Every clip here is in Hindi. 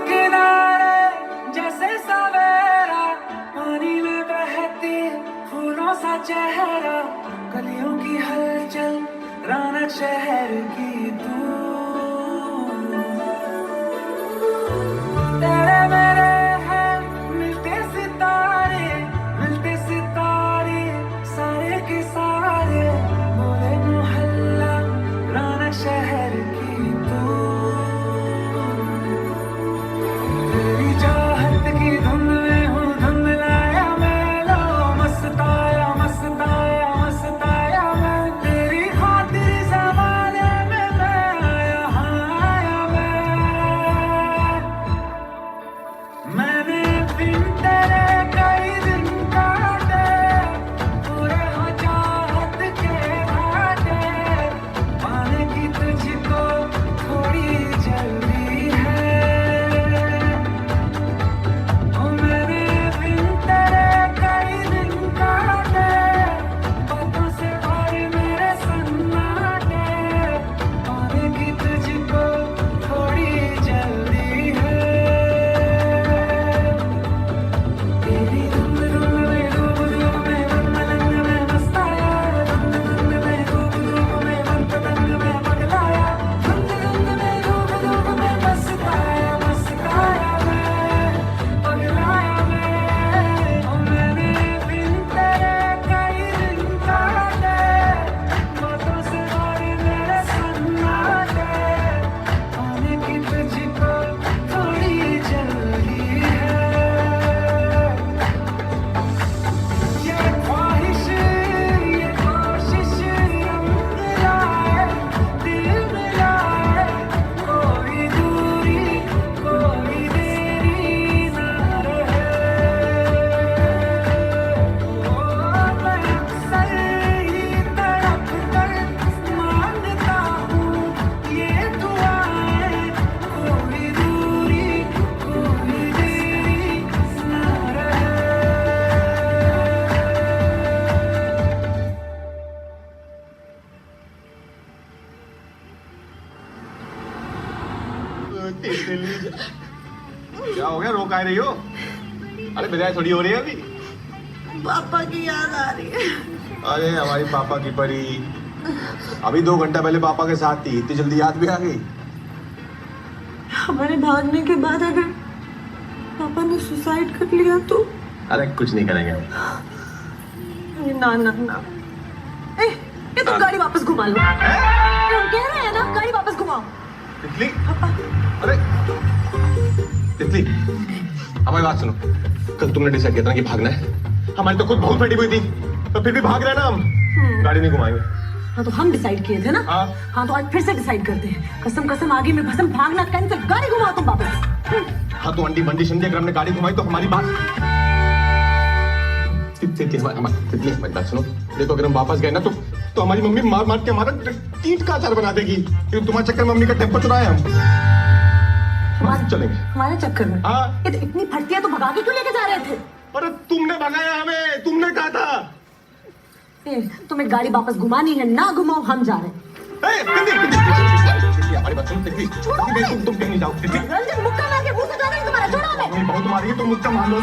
किनारे जैसे सवेरा, पानी में बहती फूलों सा चेहरा, गलियों की हलचल, रौनक शहर की तू। तेरे मेरे हैं मिलते सितारे सारे के सारे, बोले मोहल्ला रौनक शहर की तू। तेरी चाहत की धुन में हूँ धुंधलाया मैं, लो मस्ताया मस्ताया मस्ताया मैं, तेरी खातिर ज़माने में मैं आया, हाँ आया मैंने बिन तेरे कई दिन काटे, पूरे हो चाहत के घाटे, पाने की तुझको थोड़ी जल्दी है। ओ मैंने बिन तेरे कई दिन काटे, बातों से भरे मेरे सन्नाटे, पाने की तुझको थोड़ी जल्दी है। तेरी धुन धुन में डूब डूब में मन मलंग में मस्ताया, धुन धुन में डूब डूब में मन पतंग में पगलाया, धुन धुन में डूब डूब में मस्ताया मस्ताया मैं, पगलाया मैं। ओ मैंने बिन तेरे कई दिन काटे, बातों से भरे मेरे सन्नाटे, पाने की तुझको थोड़ी जल्दी है। ये ख्वाहिश ये कोशिश रंग लाए, दिल मिलाए, कोई दूरी कोई देरी ना रहे। ओ मैं अक्सर ही तड़प कर मांगता हूँ ये दुआएं, कोई दूरी कोई देरी ना रहे। क्या हो गया, रो काहे रही हो? अरे विदाई थोड़ी हो रही है अभी। पापा की याद आ रही है। अरे हमारी पापा की परी, अभी 2 घंटा पहले पापा के साथ थी, इतनी जल्दी याद भी आ गई? हमारे भागने के बाद अगर पापा ने सुसाइड कर लिया तो? अरे कुछ नहीं करेंगे हम। अरे ना ना ना, ये तो गाड़ी वापस घुमा लो। हम कह रहे हैं ना, गाड़ी वापस घुमाओ। तितली, अरे तितली, हमारी बात सुनो। कल तुमने डिसाइड किया था ना कि भागना है, हमारी तो खुद बहुत फटी हुई थी, तो फिर भी भाग रहे हैं ना हम। गाड़ी नहीं घुमाएंगे। हाँ तो हम डिसाइड किए थे ना। हाँ तो आज फिर से डिसाइड करते हैं। कसम कसम आगे में भसम, भागना कैंसिल, गाड़ी घुमाओ तुम वापस। हाँ तो अंडी बंडी समझे, अगर हमने गाड़ी घुमाई तो हमारी बात। तितली हमारी बात सुनो। देखो अगर हम वापस गए ना तो हमारी मम्मी मार मार के हमारा कीट का अचार बना देगी, क्योंकि तुम्हारे चक्कर में मम्मी का टेम्पो चुराए हम। चलेंगे हमारे चक्कर में? हाँ। ये तो इतनी फटती है तो भगा के क्यों लेके जा रहे थे? अरे तुमने भगाया हमें, तुमने कहा था। तुम्हें गाड़ी वापस घुमानी है, ना घुमाओ, हम जा रहे हैं। हमारी बात सुनो तितली, तुम कहीं नहीं जाओ तितली। रंजन मुक्का मार के मुंह से जाना है तुम्हारा, छोड़ो हमें। बहुत मारेगी तुम, मुक्का मार लो।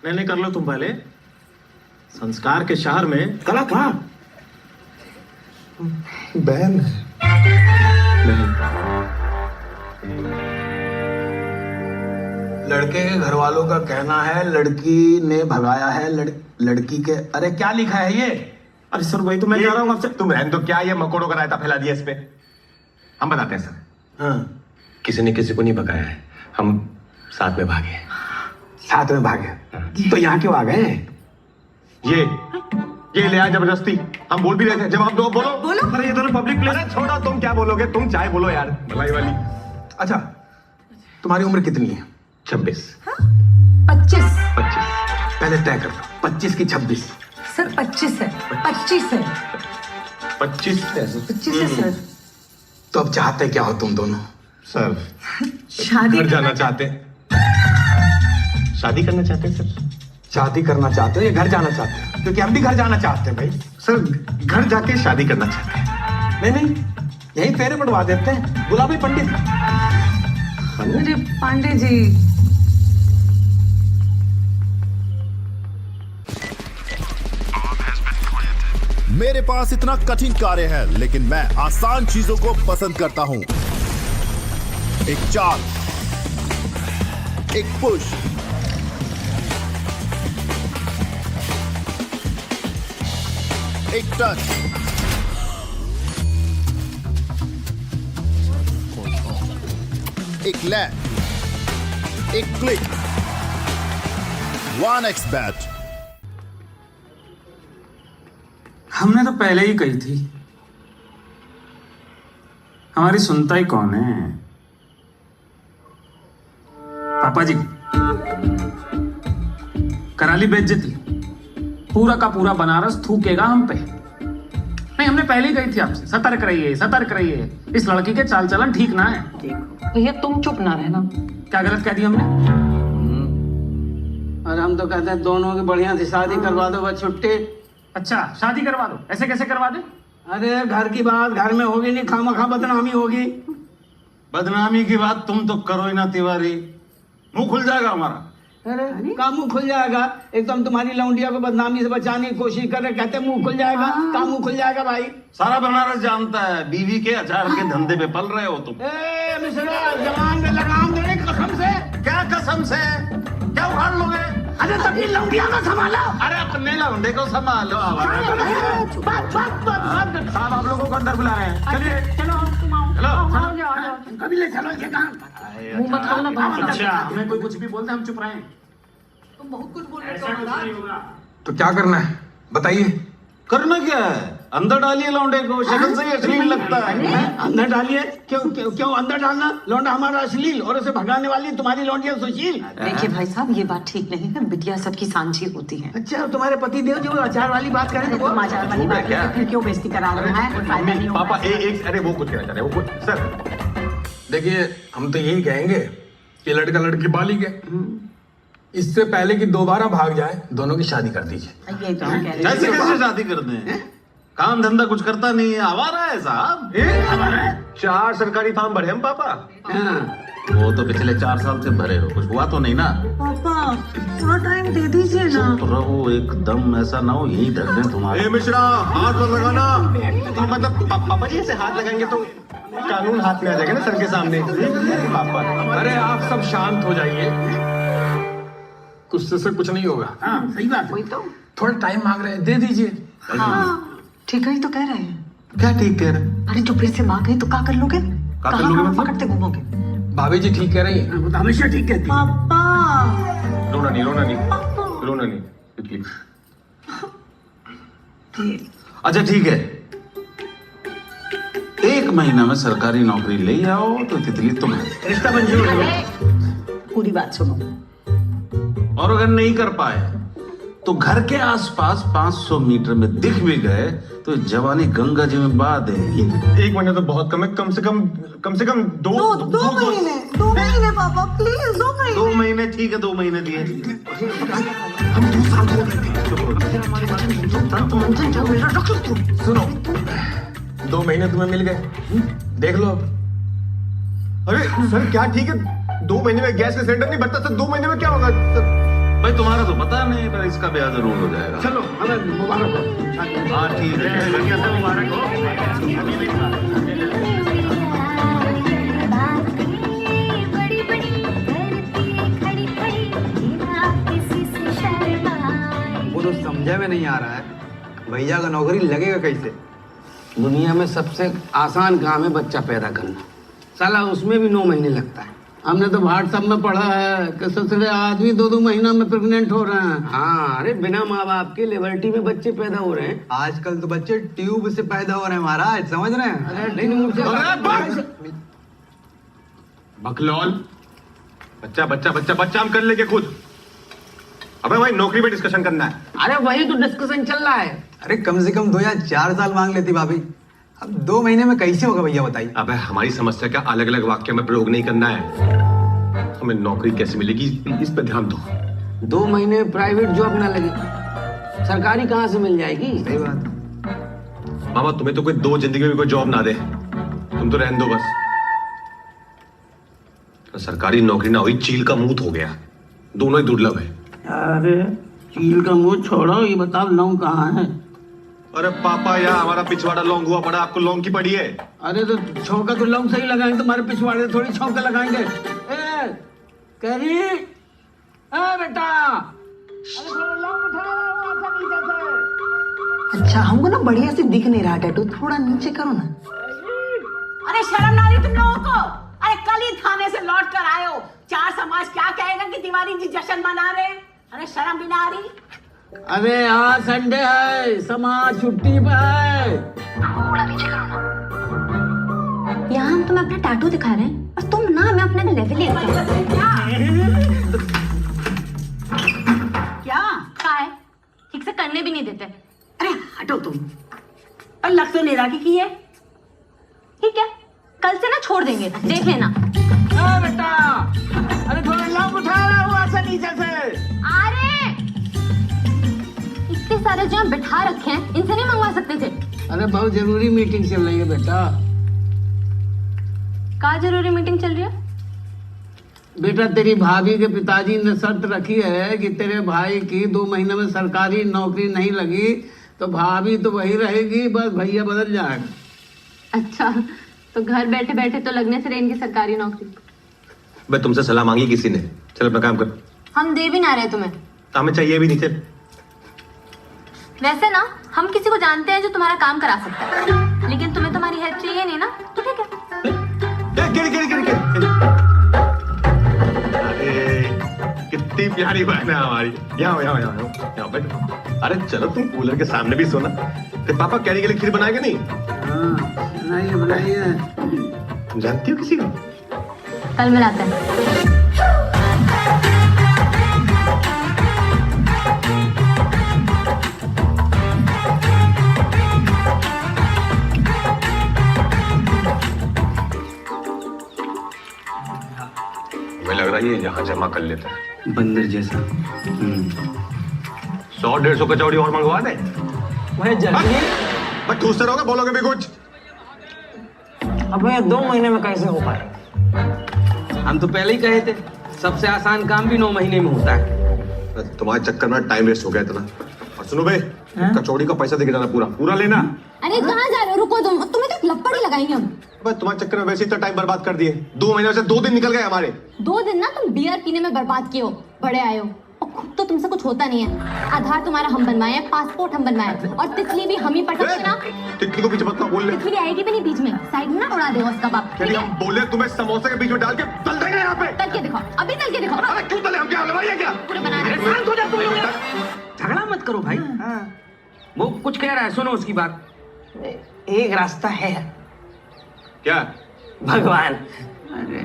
नहीं कर लो तुम पहले। संस्कार के शहर में कला कहाँ? बहन लड़के के घर वालों का कहना है लड़की ने भगाया है लड़की के। अरे क्या लिखा है ये? अरे सर वही तो मैं कह रहा हूँ आपसे। तुम रहन तो क्या ये मकोड़ों का रायता फैला दिया इस पे। हम बताते हैं सर। हाँ, किसी ने किसी को नहीं भगाया है, हम साथ में भागे। साथ में भागे? तो यहाँ क्यों आ गए? ये ले आया जबरदस्ती। हम बोल भी रहे थे, जवाब दो, बोलो। बोलो। अरे ये दोनों पब्लिक प्लेस। अरे छोड़ो, तुम क्या बोलोगे, तुम चाहे बोलो यार, भलाई वाली। अच्छा, तुम्हारी उम्र कितनी है? 26। 25। पहले तय कर लो, 25 की 26? सर 25 है, 25 है। 25 है सर। तो अब चाहते क्या हो तुम दोनों? सर शादी घर जाना चाहते हैं, शादी करना चाहते हैं सर। शादी करना चाहते हो या घर जाना चाहते हो? क्योंकि हम भी घर जाना चाहते हैं भाई। सर घर जाके शादी करना चाहते हैं। नहीं, यही फेरे पड़वा देते हैं, गुलाबी पंडित। अरे पांडे जी, मेरे पास इतना कठिन कार्य है, लेकिन मैं आसान चीजों को पसंद करता हूं। एक चाल, एक पुश, एक टच, एक लैंड, एक क्लिक, 1x बैट। हमने तो पहले ही कही थी, हमारी सुनता ही कौन है। पापा जी, करा ली बेइज्जती, पूरा का पूरा बनारस थूकेगा हम पे। नहीं, हमने पहले ही कही थी आपसे, सतर्क रहिए, सतर्क रहिए, इस लड़की के चाल चलन ठीक ना है। भैया तुम चुप ना रहना। क्या गलत कह दिया हमने? और हम तो कहते हैं दोनों की बढ़िया से शादी करवा दो, बस छुट्टी। अच्छा, शादी करवा दो। ऐसे कैसे करवा दे? अरे घर की बात घर में होगी नहीं, खामखा बदनामी होगी। बदनामी की बात तुम तो करो ही ना तिवारी, मुंह खुल जाएगा हमारा। अरे का मुंह खुल जाएगा? एकदम तुम्हारी लौंडिया को बदनामी से बचाने की कोशिश कर रहे, कहते मुंह खुल जाएगा। का मुंह खुल जाएगा भाई? सारा बनारस जानता है, बीवी के अचार के धंधे पे पल रहे हो तुम। ए मिश्रा, जवान पे लगाम दे कसम से। क्या कसम से? क्या उखाड़ लोगे? अरे तो अपनी लौंडिया को संभालो। अरे अपने लौंडे को संभालो। साहब आप लोगों को अंदर बुला रहे हैं, चलिए। चलो। कभी ले चलो ये काम। मुंह मत खोलना बाहर। अच्छा, हमें कोई कुछ भी बोलते हम चुप रहें। तुम बहुत कुछ बोल रहे ऐसा कुछ नहीं होगा। तो क्या करना है बताइए। करना क्या है? अंदर डालिए लौंडे को, शक्ल से ही अश्लील लगता है। अंदर डालिए? क्यों क्यों क्यों अंदर डालना? लौंडा हमारा अश्लील और उसे भगाने वाली तुम्हारी लौंडिया सुशील। देखिए भाई साहब, ये बात ठीक नहीं है। बिटिया सबकी सांझी होती है। अच्छा, तुम्हारे पति देव जो अचार वाली बात करें तो तुम आचार वाली बात करके फिर क्यों बेइज्जती करा रहा है? कोई फायदा नहीं होगा। पापा एक अरे वो कुछ कहना चाह रहे हैं, वो कुछ सर देखिए, हम तो यही कहेंगे कि लड़का लड़की बालिग है, इससे पहले कि दोबारा भाग जाए, दोनों की शादी कर दीजिए। यही तो हम कह रहे हैं। कैसे कैसे शादी करते हैं? काम धंधा कुछ करता नहीं है, आवारा है साहब। 4 सरकारी फार्म भरे हम पापा। वो तो पिछले 4 साल से भरे हो, कुछ हुआ तो नहीं ना? पापा थोड़ा टाइम दे दीजिए ना। तो रहो एकदम, ऐसा ना हो यही धर दें तुम्हारे। ए मिश्रा, हाथ मत लगाना। मतलब पापा जी ऐसे हाथ लगाएंगे तो कानून हाथ में आ जाएगा ना सर के सामने। पापा अरे आप सब शांत हो जाइए, गुस्से से कुछ नहीं होगा। सही बात। वही तो। थोड़ा टाइम मांग रहे हैं, दे दीजिए। हाँ ठीक है, ही तो कह रहे हैं। क्या ठीक कह रहे हैं? अरे जो फिर से माँ गई तो क्या कर लोगे? क्या कर लोगे मतलब? पकड़ते घूमोगे? भाभी जी ठीक कह रही है। वो तो हमेशा ठीक कहती है। पापा रोना नहीं, रोना नहीं, रोना नहीं प्लीज। अच्छा ठीक है, 1 महीना में सरकारी नौकरी ले आओ तो तितली तुम्हारी। रिश्ता मंजूर है। पूरी बात सुनो। और अगर नहीं कर पाए तो घर के आसपास 500 मीटर में दिख भी गए तो जवानी गंगा जी में बहा देंगी। 1 महीना तो बहुत कम है, कम से कम 2 महीने पापा प्लीज, 2 महीने। 2 महीने ठीक है, 2 महीने दिए। सुनो, 2 महीने तुम्हें मिल गए, देख लो। अरे सर क्या ठीक है, 2 महीने में गैस का सिलेंडर नहीं भरता सर, 2 महीने में क्या होगा सर? भाई तुम्हारा तो पता नहीं, पर इसका ब्याह जरूर हो जाएगा। चलो हमें मुबारक हो। हाँ ठीक है, मुबारक हो। वो तो समझे में नहीं आ रहा है, भैया का नौकरी लगेगा कैसे? दुनिया में सबसे आसान काम है बच्चा पैदा करना, साला उसमें भी 9 महीने लगता है। हमने तो व्हाट्सएप में पढ़ा है कि ससुरे आदमी 2-2 महीना में प्रेग्नेंट हो रहे हैं। हाँ, अरे बिना माँ बाप के लिबर्टी में बच्चे पैदा हो रहे हैं। आजकल तो बच्चे ट्यूब से पैदा हो रहे हैं महाराज, समझ रहे हैं? बकलौल, बच्चा बच्चा बच्चा बच्चा हम कर लेंगे खुद। अबे भाई नौकरी पे डिस्कशन करना है। अरे वही तो डिस्कशन चल रहा है। अरे कम से कम 2 या 4 साल मांग लेती भाभी, अब 2 महीने में कैसे होगा भैया बताइए? अबे हमारी समस्या का अलग अलग वाक्य में प्रयोग नहीं करना है, हमें नौकरी कैसे मिलेगी इस पर ध्यान दो। 2 महीने में प्राइवेट जॉब ना लगी, सरकारी कहाँ से मिल जाएगी? सही बात। मामा तुम्हें तो कोई 2 जिंदगी में कोई जॉब ना दे, तुम तो रहने दो बस। सरकारी नौकरी ना हुई, चील का मुंह हो गया। दोनों ही दुर्लभ है। अरे चील का मुंह छोड़ो, ये बताओ लौंग कहाँ है? अरे पापा, यहाँ हमारा पिछवाड़ा लौंग हुआ पड़ा, आपको लौंग की पड़ी है। अरे तो छौका तो लौंग सही लगाएंगे, तुम्हारे पिछवाड़े थोड़ी छौका लगाएंगे। करी बेटा, अरे थोड़ा लौंग उठाओ, ऐसा नीचे से। अच्छा, हमको ना बढ़िया से दिख नहीं रहा टैटू, थोड़ा नीचे करो ना। अरे शर्म ना रही तुम लोगों को? अरे कल ही थाने से लौट कर आए हो, चार समाज क्या कहेगा कि तिवारी जी जश्न मना रहे हैं? अरे शर्म भी ना आ रही? अरे आज संडे है, समाज छुट्टी पे है। यहाँ हम तुम्हें अपना टैटू दिखा रहे हैं और तुम ना हमें अपने लेवल क्या क्या है? ठीक से करने भी नहीं देते। अरे हटो तुम, और लग तो नहीं रहा कि है। ठीक है, कल से ना छोड़ देंगे, देख लेना। बेटा, अरे थोड़ा लौंग उठा रहा हूँ ऐसा नीचे से। अरे इतने सारे जो यहाँ बिठा रखे हैं, इनसे नहीं मंगवा सकते थे? अरे बहुत जरूरी मीटिंग चल रही है बेटा। क्या जरूरी मीटिंग चल रही है? बेटा तेरी भाभी के पिताजी ने शर्त रखी है कि तेरे भाई की 2 महीने में सरकारी नौकरी नहीं लगी तो भाभी तो वही रहेगी, बस भैया बदल जाएगा। अच्छा, तो घर बैठे बैठे तो लगने से रहे इनकी सरकारी नौकरी। मैं तुमसे सलाह मांगी किसी ने? चल अपना काम कर। हम दे भी ना रहे तुम्हें। हमें चाहिए भी नहीं। चल वैसे ना हम किसी को जानते हैं जो तुम्हारा काम करा सकता है, लेकिन तुम्हें तुम्हारी हेल्प चाहिए नहीं ना, तो ठीक है। अरे कितनी प्यारी बहन है हमारी। यहाँ बैठो। अरे चलो तुम कूलर के सामने भी सोना। तो पापा कैरी के लिए खीर बनाएंगे नहीं? बनाइए। तुम जानती हो किसी को? कल मिलाते हैं। हमें लग रहा है ये यहाँ जमा कर लेता है। बंदर जैसा। 100-150 कचौड़ी और मंगवा दे। वह जल्दी। बस ठूसते रहोगे, बोलोगे भी कुछ। अब भैया 2 महीने में कैसे हो पाए? हम तो पहले ही कहे थे, सबसे आसान काम भी 9 महीने में होता है। तुम्हारे चक्कर में टाइम वेस्ट हो गया इतना। और सुनो बे, कचौड़ी का पैसा देके जाना, पूरा लेना। अरे कहाँ जा रहे हो? रुको तुम, तुम्हें तो लपड़ ही लगाएंगे हम। बस तुम्हारे चक्कर में वैसे इतना टाइम बर्बाद कर दिए। 2 महीने से 2 दिन निकल गए हमारे। 2 दिन ना तुम बियर पीने में बर्बाद किए हो, बड़े आए हो। और खुद तो तुमसे कुछ होता नहीं है। आधार तुम्हारा हम बनवाए हैं, पासपोर्ट हम बनवाए, और तितली भी हम ही पटक के ना। तितली को बीच मत बोल ले। तितली आएगी भी नहीं बीच में, साइड में ना उड़ा देगा उसका बाप। हम बोले तुम्हें समोसे के बीच में डाल के तल देंगे यहाँ पे। तल के दिखाओ, अभी तल के दिखाओ। अरे क्यों तले? हम क्या लड़ाई है क्या? पूरे बना दे। शांत हो जा तुम लोग। झगड़ा मत करो भाई। वो कुछ कह रहा है, सुनो उसकी बात। एक रास्ता है। क्या? भगवान। अरे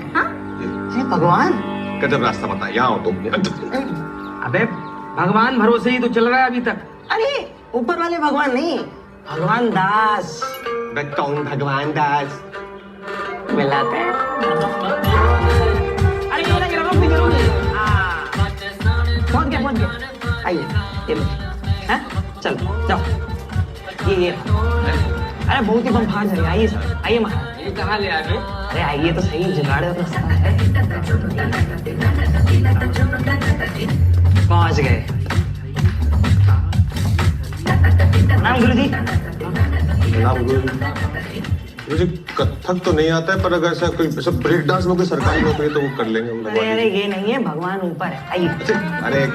भगवान गजब रास्ता बता। यहाँ हो तुम। अबे भगवान भरोसे ही तो चल रहा है अभी तक। अरे ऊपर वाले भगवान नहीं, भगवान दास। मैं कौन भगवान दास? मिलाते हैं। अरे पहुंच गया। आइए ये लो। चलो जाओ। ये अरे बहुत ही बम फाड़ रही। आइए सर, आइए महाराज। ये कहाँ ले आए? अरे आइए तो सही, जुगाड़ है। पहुंच गए। नाम गुरुजी। मुझे कथक तो नहीं आता है, पर अगर ऐसा कोई सब ब्रेक डांस में कोई सरकारी नौकरी है तो वो कर लेंगे हम। अरे ये नहीं है, भगवान ऊपर है। आइए। अरे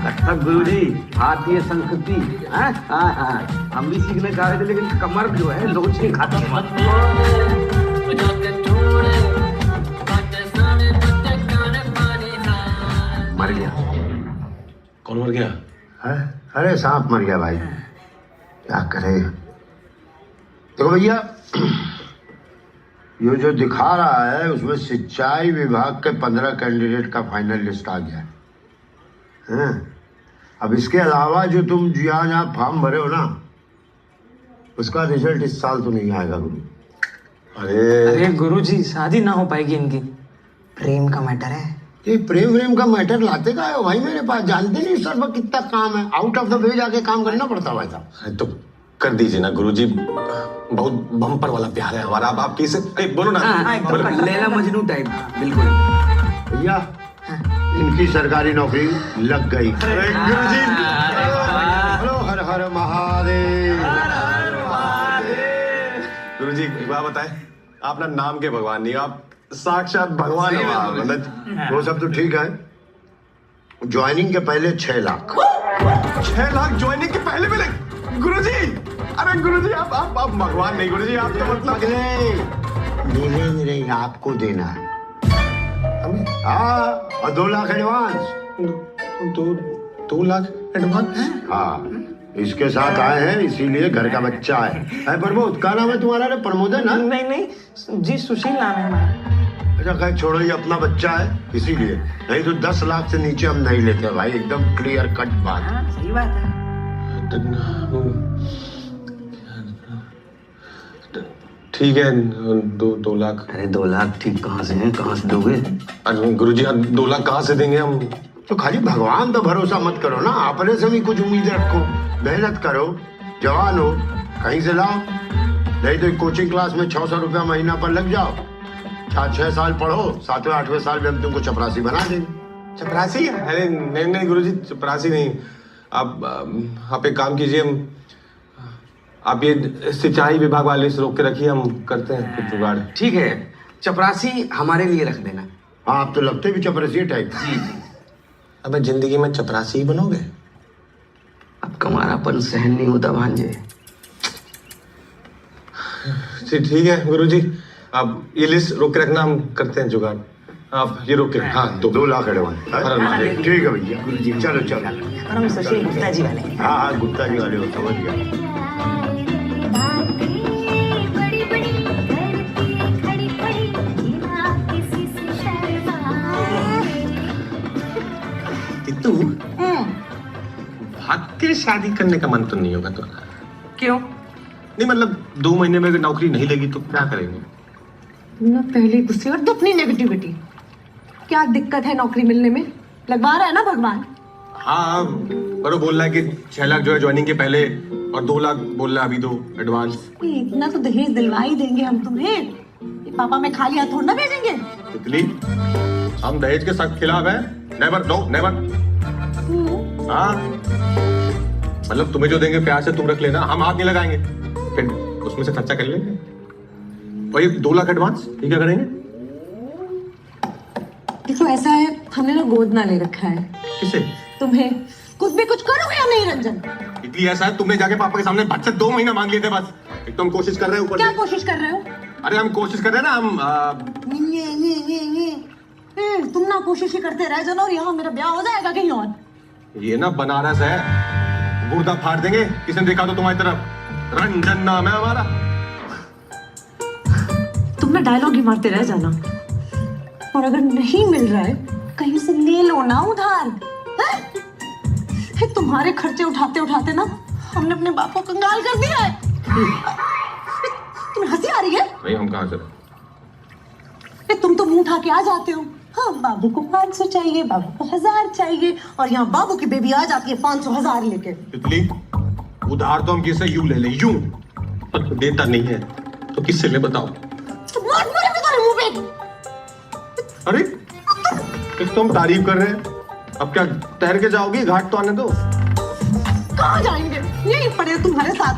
कथक गुरुजी, भारतीय संस्कृति। हम भी सीखने जा रहे थे, लेकिन कमर जो है लोच नहीं खाता। मर गया। कौन मर गया? है? अरे सांप मर गया भाई, क्या करे। देखो भैया, ये जो दिखा रहा है उसमें सिंचाई विभाग के 15 कैंडिडेट का फाइनल लिस्ट आ गया है। अब इसके अलावा जो तुम जहाँ फॉर्म भरे हो ना, उसका रिजल्ट इस साल तो नहीं आएगा गुरु। अरे गुरुजी, शादी ना हो पाएगी इनकी। प्रेम का मैटर है। ये प्रेम का मैटर लाते का है भाई मेरे पास। जानते नहीं सर, कितना काम है। आउट ऑफ द वे जाके काम करना पड़ता भाई साहब। तो कर दीजिए ना गुरुजी, बहुत बम्पर वाला प्यार है हमारा। अब आप किसे बोलो ना। लैला मजनू टाइप बिल्कुल। भैया इनकी सरकारी नौकरी लग गई। गुरुजी हेलो, हर हर महादेव। गुरुजी एक बात बताए, आप ना नाम के भगवान नहीं, आप साक्षात भगवान हो आप, मतलब। वो सब तो ठीक है, ज्वाइनिंग के पहले 6 लाख। 6 लाख ज्वाइनिंग के पहले मिले गुरुजी? अरे गुरुजी आप भगवान नहीं गुरुजी, आप तो मतलब मिलेंगे आपको देना है। हाँ, और 2 लाख एडवांस। 2 लाख एडवांस? हाँ, इसके साथ आए हैं इसीलिए घर का बच्चा है प्रमोद। क्या नाम है तुम्हारा? रे प्रमोद है ना? नहीं जी, सुशील नाम है हमारा। अच्छा खैर छोड़ो, ये अपना बच्चा है इसीलिए, नहीं तो 10 लाख से नीचे हम नहीं लेते भाई, एकदम क्लियर कट बात। सही बात है। ठीक है, 2 लाख। अरे 2 लाख ठीक कहाँ से हैं, कहाँ से दोगे? अरे गुरुजी 2 लाख कहाँ से देंगे हम? तो खाली भगवान पे भरोसा मत करो ना, अपने से भी कुछ उम्मीद रखो, मेहनत करो, जवान हो, कहीं से लाओ। नहीं तो कोचिंग क्लास में 600 रुपया महीना पर लग जाओ, 4-6 साल पढ़ो, 7वें 8वें साल में हम तुमको चपरासी बना देंगे। चपरासी? अरे नहीं गुरुजी, चपरासी नहीं। आप एक काम कीजिए, आप ये सिंचाई विभाग वाले से रोक के रखिए, हम करते हैं कुछ जुगाड़। ठीक है, चपरासी हमारे लिए रख देना। हाँ, आप तो लगते भी चपरासी टाइप। जी। अब जिंदगी में चपरासी ही बनोगे? अब कमारापन सहन नहीं होता भांजे। ठीक है गुरुजी, आप ये लिस्ट रोक के रखना, हम करते हैं जुगाड़। आप ये रोक के। हाँ, 2 लाख एडवांस। ठीक है भैया, गुरुजी चलो चलो। और हम सुशील गुप्ता जी वाले। हाँ, गुप्ता जी वाले हो, समझ गया। तू भाग के शादी करने का मन तो नहीं होगा तुम्हारा? क्यों? नहीं मतलब 2 महीने में अगर नौकरी नहीं लगी तो क्या करेंगे? ना पहली गुस्से और अपनी नेगेटिविटी। क्या दिक्कत है नौकरी मिलने में? लगवा रहा है ना भगवान। हाँ, पर वो बोल रहा है कि 6 लाख जो है ज्वाइनिंग के पहले और 2 लाख बोल रहा है अभी दो एडवांस। इतना तो दहेज दिलवा ही देंगे हम तुम्हें, ये पापा में खाली हाथ थोड़ा ना भेजेंगे। तितली, हम दहेज के सख्त खिलाफ हैं। Never, no never. हाँ, मतलब तुम्हें जो देंगे प्यार से तुम रख लेना, हम हाथ नहीं लगाएंगे, फिर उसमें से खर्चा कर लेंगे। और ये 2 लाख एडवांस ये क्या करेंगे? देखो ऐसा है, हमने ना गोद ना ले रखा है। किसे? तुम्हें। कुछ भी कुछ करोगे या नहीं रंजन? इतनी ऐसा है, तुमने जाके पापा के सामने भट से 2 महीना मांग लिए थे बस। एक तो हम कोशिश कर रहे हैं ऊपर। क्या कोशिश कर रहे हो? अरे हम कोशिश कर रहे हैं ना, हम तुम ना कोशिश ही करते रह जाना और यहाँ मेरा ब्याह हो जाएगा कहीं और। ये ना बनारस है, गुर्दा फाड़ देंगे किसने देखा तो तुम्हारी तरफ। रंजन नाम है हमारा। तुम ना डायलॉग ही मारते रह जाना, और अगर नहीं मिल रहा है कहीं से ले लो ना उधार। तुम्हारे खर्चे उठाते उठाते ना हमने अपने बाप को कंगाल कर दिया है। तुम्हें हंसी आ रही है? नहीं, हम कहाँ से? तुम तो मुंह उठा के आ जाते हो। हाँ, बाबू को 500 चाहिए, बाबू को 1000 चाहिए, और यहाँ बाबू की बेबी आ जाती है 500,000 लेके। तितली, उधार तो हम किससे यूं ले लें, यूं। पर तो देता नहीं है तो किससे ले बताओ? मुंह पे। अरे एक तो हम तारीफ कर रहे हैं, अब क्या तैर के जाओगी? घाट तो आने दो। कहाँ जाएंगे? यही पड़े तुम्हारे साथ।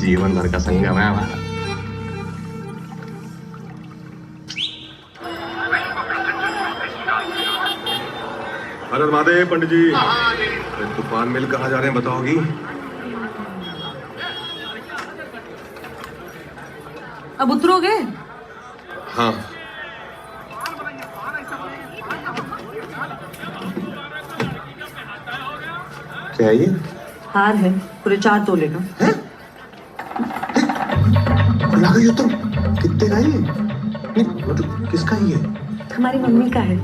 जीवन भर का संगम है हमारा। हर हर महादेव। पंडित जी, तूफान मिल कहाँ जा रहे हैं बताओगी? अब उतरोगे? हाँ। क्या है ये? हार है, पूरे 4 तोले का। है? भुला गई हो तुम? कितने का ये? नहीं, मतलब किसका ये? हमारी मम्मी का है।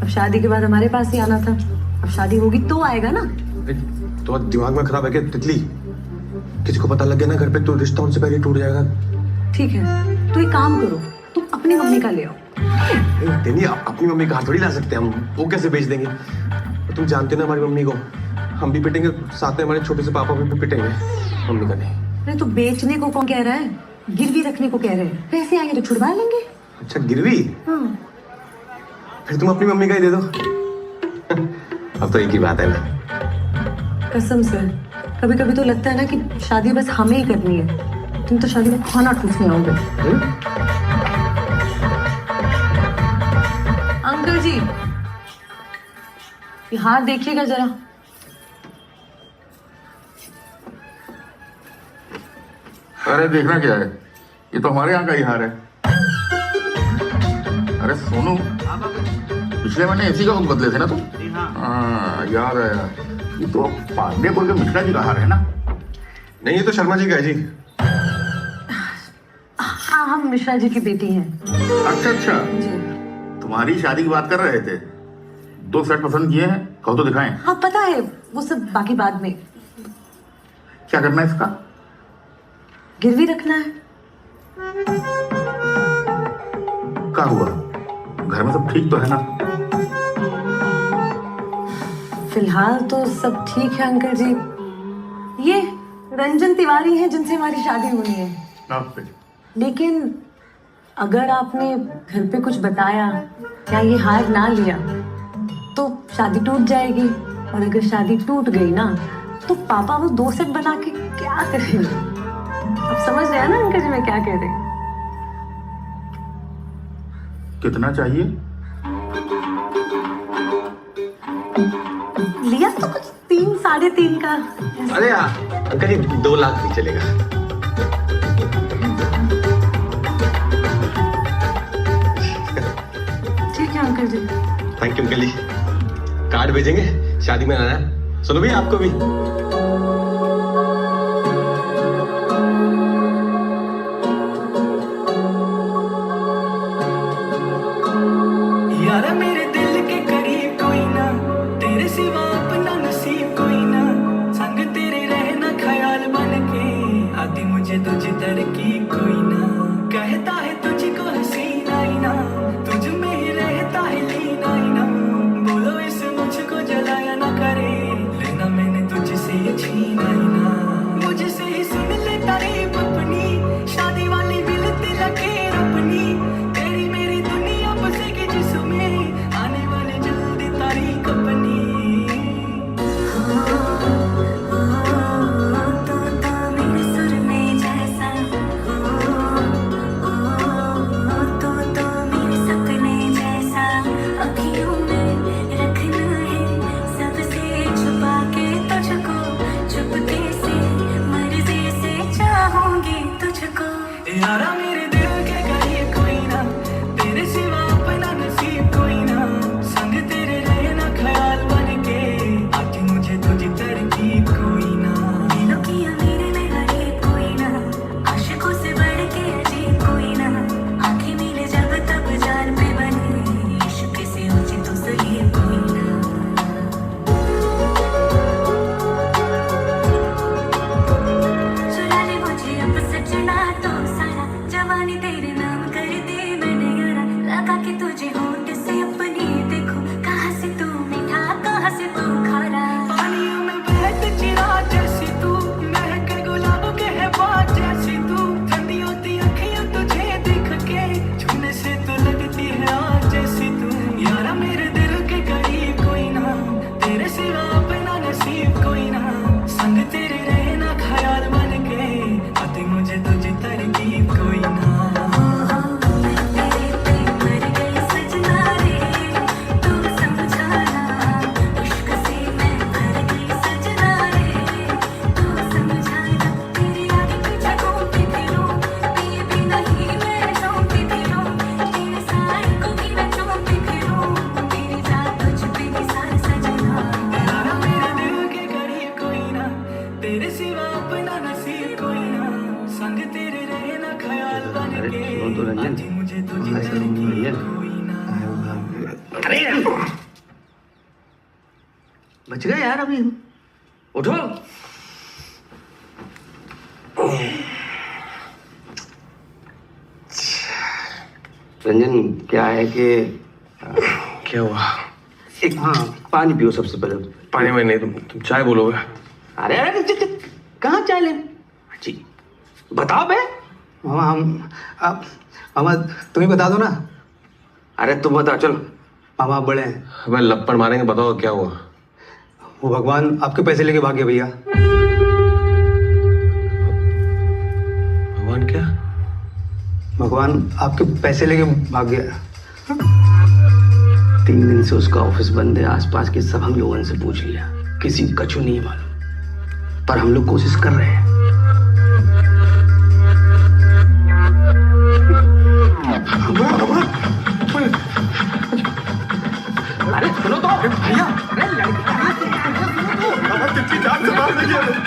अब शादी के बाद हमारे पास ही आना था, अब शादी होगी तो आएगा ना। तो दिमाग में खराब है क्या तितली? किसी को पता लग गया ना घर पे तो रिश्ता उनसे पहले टूट जाएगा। ठीक है, तो एक काम करो, तुम अपनी मम्मी का ले आओ। नहीं, अपनी मम्मी का थोड़ी ला सकते हम, वो कैसे बेच देंगे? तुम जानते हो ना हमारी मम्मी को, हम भी पिटेंगे, साथ में हमारे छोटे से पापा भी पिटेंगे। मम्मी का नहीं। अरे तो बेचने को कौन कह रहा है, गिरवी रखने को कह रहे हैं। पैसे आएंगे तो छुड़वा लेंगे। अच्छा गिरवी? हाँ। फिर तुम अपनी मम्मी का ही दे दो। अब तो एक ही बात है ना। कसम से कभी कभी तो लगता है ना कि शादी बस हमें ही करनी है। तुम तो शादी में खाना ठूसने आओगे। अंकल जी ये हार देखिएगा जरा। अरे देखना क्या है, ये तो हमारे यहाँ का ही हार है। अरे सोनू, पिछले महीने एसी का बुक बदले थे ना तुम? हाँ याद है यार। ये तो पांडेपुर के मिश्रा जी का हार है ना? नहीं ये तो शर्मा जी का है जी। हाँ हम मिश्रा जी की बेटी हैं। अच्छा अच्छा, तुम्हारी शादी की बात कर रहे थे। 2 सेट पसंद किए हैं, कहो तो दिखाएं। हाँ पता है, वो सब बाकी बाद में। क्या करना है इसका? गिरवी रखना है। क्या हुआ, घर में सब ठीक तो है ना? फिलहाल तो सब ठीक है अंकल जी। ये रंजन तिवारी हैं जिनसे हमारी शादी होनी है। लेकिन अगर आपने घर पे कुछ बताया या ये हार ना लिया तो शादी टूट जाएगी, और अगर शादी टूट गई ना तो पापा वो 2 सेट बना के क्या करेंगे। आप समझ रहे हैं ना अंकल जी मैं क्या कह रहे हैं? कितना चाहिए? लिया तो कुछ 3 साढ़े 3 का। अरे अंकल जी 2 लाख भी चलेगा। ठीक है uncle ji. Thank you uncle ji. Card भेजेंगे, शादी में आना है। सुनो भी आपको भी। यार मेरे दिल के करीब कोई ना, तेरे सिवा अपना नसीब कोई ना। संग तेरे रहना ख्याल बन के, आती मुझे तुझ तरकीब कोई ना। कहता है तुझको हसीना ही ना, तुझ में ही रहता है लीना ही ना। बोलो इस मुझको जलाया ना करे, लेना मैंने तुझसे ये छीना ही ना। मुझसे ही सुन ले तारीफ अपनी, शादी वाली बिलती लकीर अपनी। तेरी मेरी दुनिया बसेगी जिसमें, आने वाली जल्दी तारीख अपनी। यारा मेरे दिल के करीब कोई ना, तेरे सिवा अपना नसीब कोई ना। संग तेरे रहना ख्याल बन के, आती मुझे तुझी तरकीब कोई ना। दिलों की अमीरी में गरीब कोई ना, आशिकों से बढ़ के अजीब कोई ना। आंखें मिले जब तब जान पे बने, इश्क से ऊंची तो सलीब कोई ना। चुरा ले मुझे अब सजना तो सारा, जवानी तेरे नाम कर दे मैंने यारा। लगा के तुझे होंठ से अपनी देखो, कहाँ से तू मीठा कहाँ से तू खारा। पानियों में बहते चिराग जैसी तू, महक गुलाब के है बात जैसी तू। ठंडी होती अखियां तुझे देख के, छूने से तो लगती है आग जैसी तू। यारा मेरे दिल के करीब कोई ना, तेरे सिवा अपना नसीब कोई ना। संग तेरे रहना ख्याल बन के, आती मुझे तुझी तरकीब कोई ना। यारा मेरे दिल के करीब कोई ना, तेरे सिवा अपना नसीब कोई ना। संग तेरे रहना ख्याल बन के, आती मुझे तुझी तरकीब कोई ना। अरे बच गए यार, अभी उठो। रंजन क्या है कि क्या हुआ? हाँ पानी पियो सबसे पहले। पानी में नहीं, तुम चाय बोलोगे। अरे अरे कहाँ चाय ले जी, बताओ बे। मामा तुम ही बता दो ना। अरे तुम बताओ चलो। मामा आप बड़े हैं। अबे लपड़ मारेंगे, बताओ क्या हुआ। वो भगवान आपके पैसे लेके भाग गया भैया। भगवान क्या? भगवान आपके पैसे लेके भाग गया। 3 दिन से उसका ऑफिस बंद है। आसपास के सब हम लोगों से पूछ लिया, किसी को कछु नहीं मालूम, पर हम लोग कोशिश कर रहे हैं। अरे सुनो तो भैया, अरे तितली जान से मार देगी हमें।